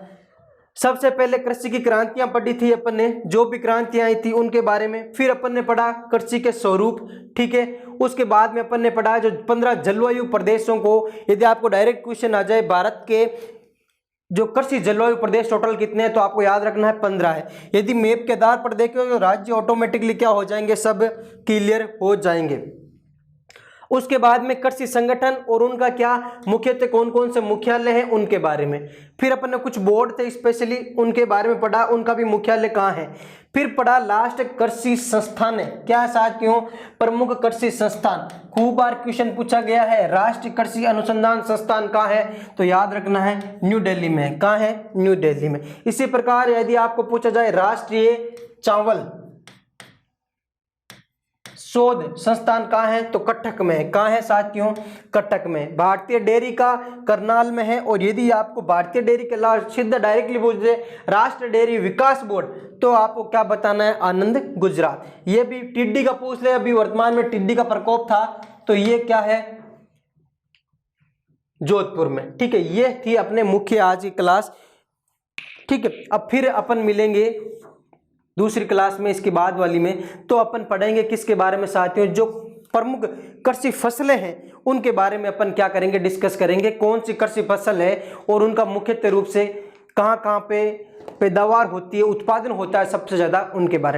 सबसे पहले कृषि की क्रांतियां पढ़ी थी अपन ने, जो भी क्रांतियां आई थी उनके बारे में। फिर अपन ने पढ़ा कृषि के स्वरूप। ठीक है, उसके बाद में अपन ने पढ़ा जो 15 जलवायु प्रदेशों को, यदि आपको डायरेक्ट क्वेश्चन आ जाए भारत के जो कृषि जलवायु प्रदेश टोटल कितने हैं, तो आपको याद रखना है 15 है। यदि मैप के आधार पर देखें तो राज्य ऑटोमेटिकली क्या हो जाएंगे, सब क्लियर हो जाएंगे। उसके बाद में कृषि संगठन और उनका क्या मुख्यतः कौन कौन से मुख्यालय हैं उनके बारे में। फिर अपन ने कुछ बोर्ड थे स्पेशली उनके बारे में पढ़ा, उनका भी मुख्यालय कहाँ है। फिर पढ़ा लास्ट कृषि संस्थान है, क्या साथियों, प्रमुख कृषि संस्थान। खूब बार क्वेश्चन पूछा गया है, राष्ट्रीय कृषि अनुसंधान संस्थान कहाँ है, तो याद रखना है न्यू दिल्ली में है। कहाँ है, न्यू दिल्ली में। इसी प्रकार यदि आपको पूछा जाए राष्ट्रीय चावल शोध संस्थान कहाँ है, तो कटक में है। कहाँ है साथियों, कटक में। भारतीय डेयरी का करनाल में है। और यदि आपको भारतीय डेयरी के अलावा सीधा डायरेक्टली पूछ दे राष्ट्रीय डेयरी विकास बोर्ड, तो आपको क्या बताना है, आनंद गुजरात। ये भी टिड्डी का पूछ ले, अभी वर्तमान में टिड्डी का प्रकोप था, तो ये क्या है, जोधपुर में। ठीक है, ये थी अपने मुख्य आज की क्लास। ठीक है, अब फिर अपन मिलेंगे दूसरी क्लास में, इसके बाद वाली में, तो अपन पढ़ेंगे किसके बारे में साथियों, जो प्रमुख कृषि फसलें हैं उनके बारे में अपन क्या करेंगे, डिस्कस करेंगे। कौन सी कृषि फसल है और उनका मुख्यतः रूप से कहाँ कहाँ पे पैदावार होती है, उत्पादन होता है सबसे ज्यादा, उनके बारे में।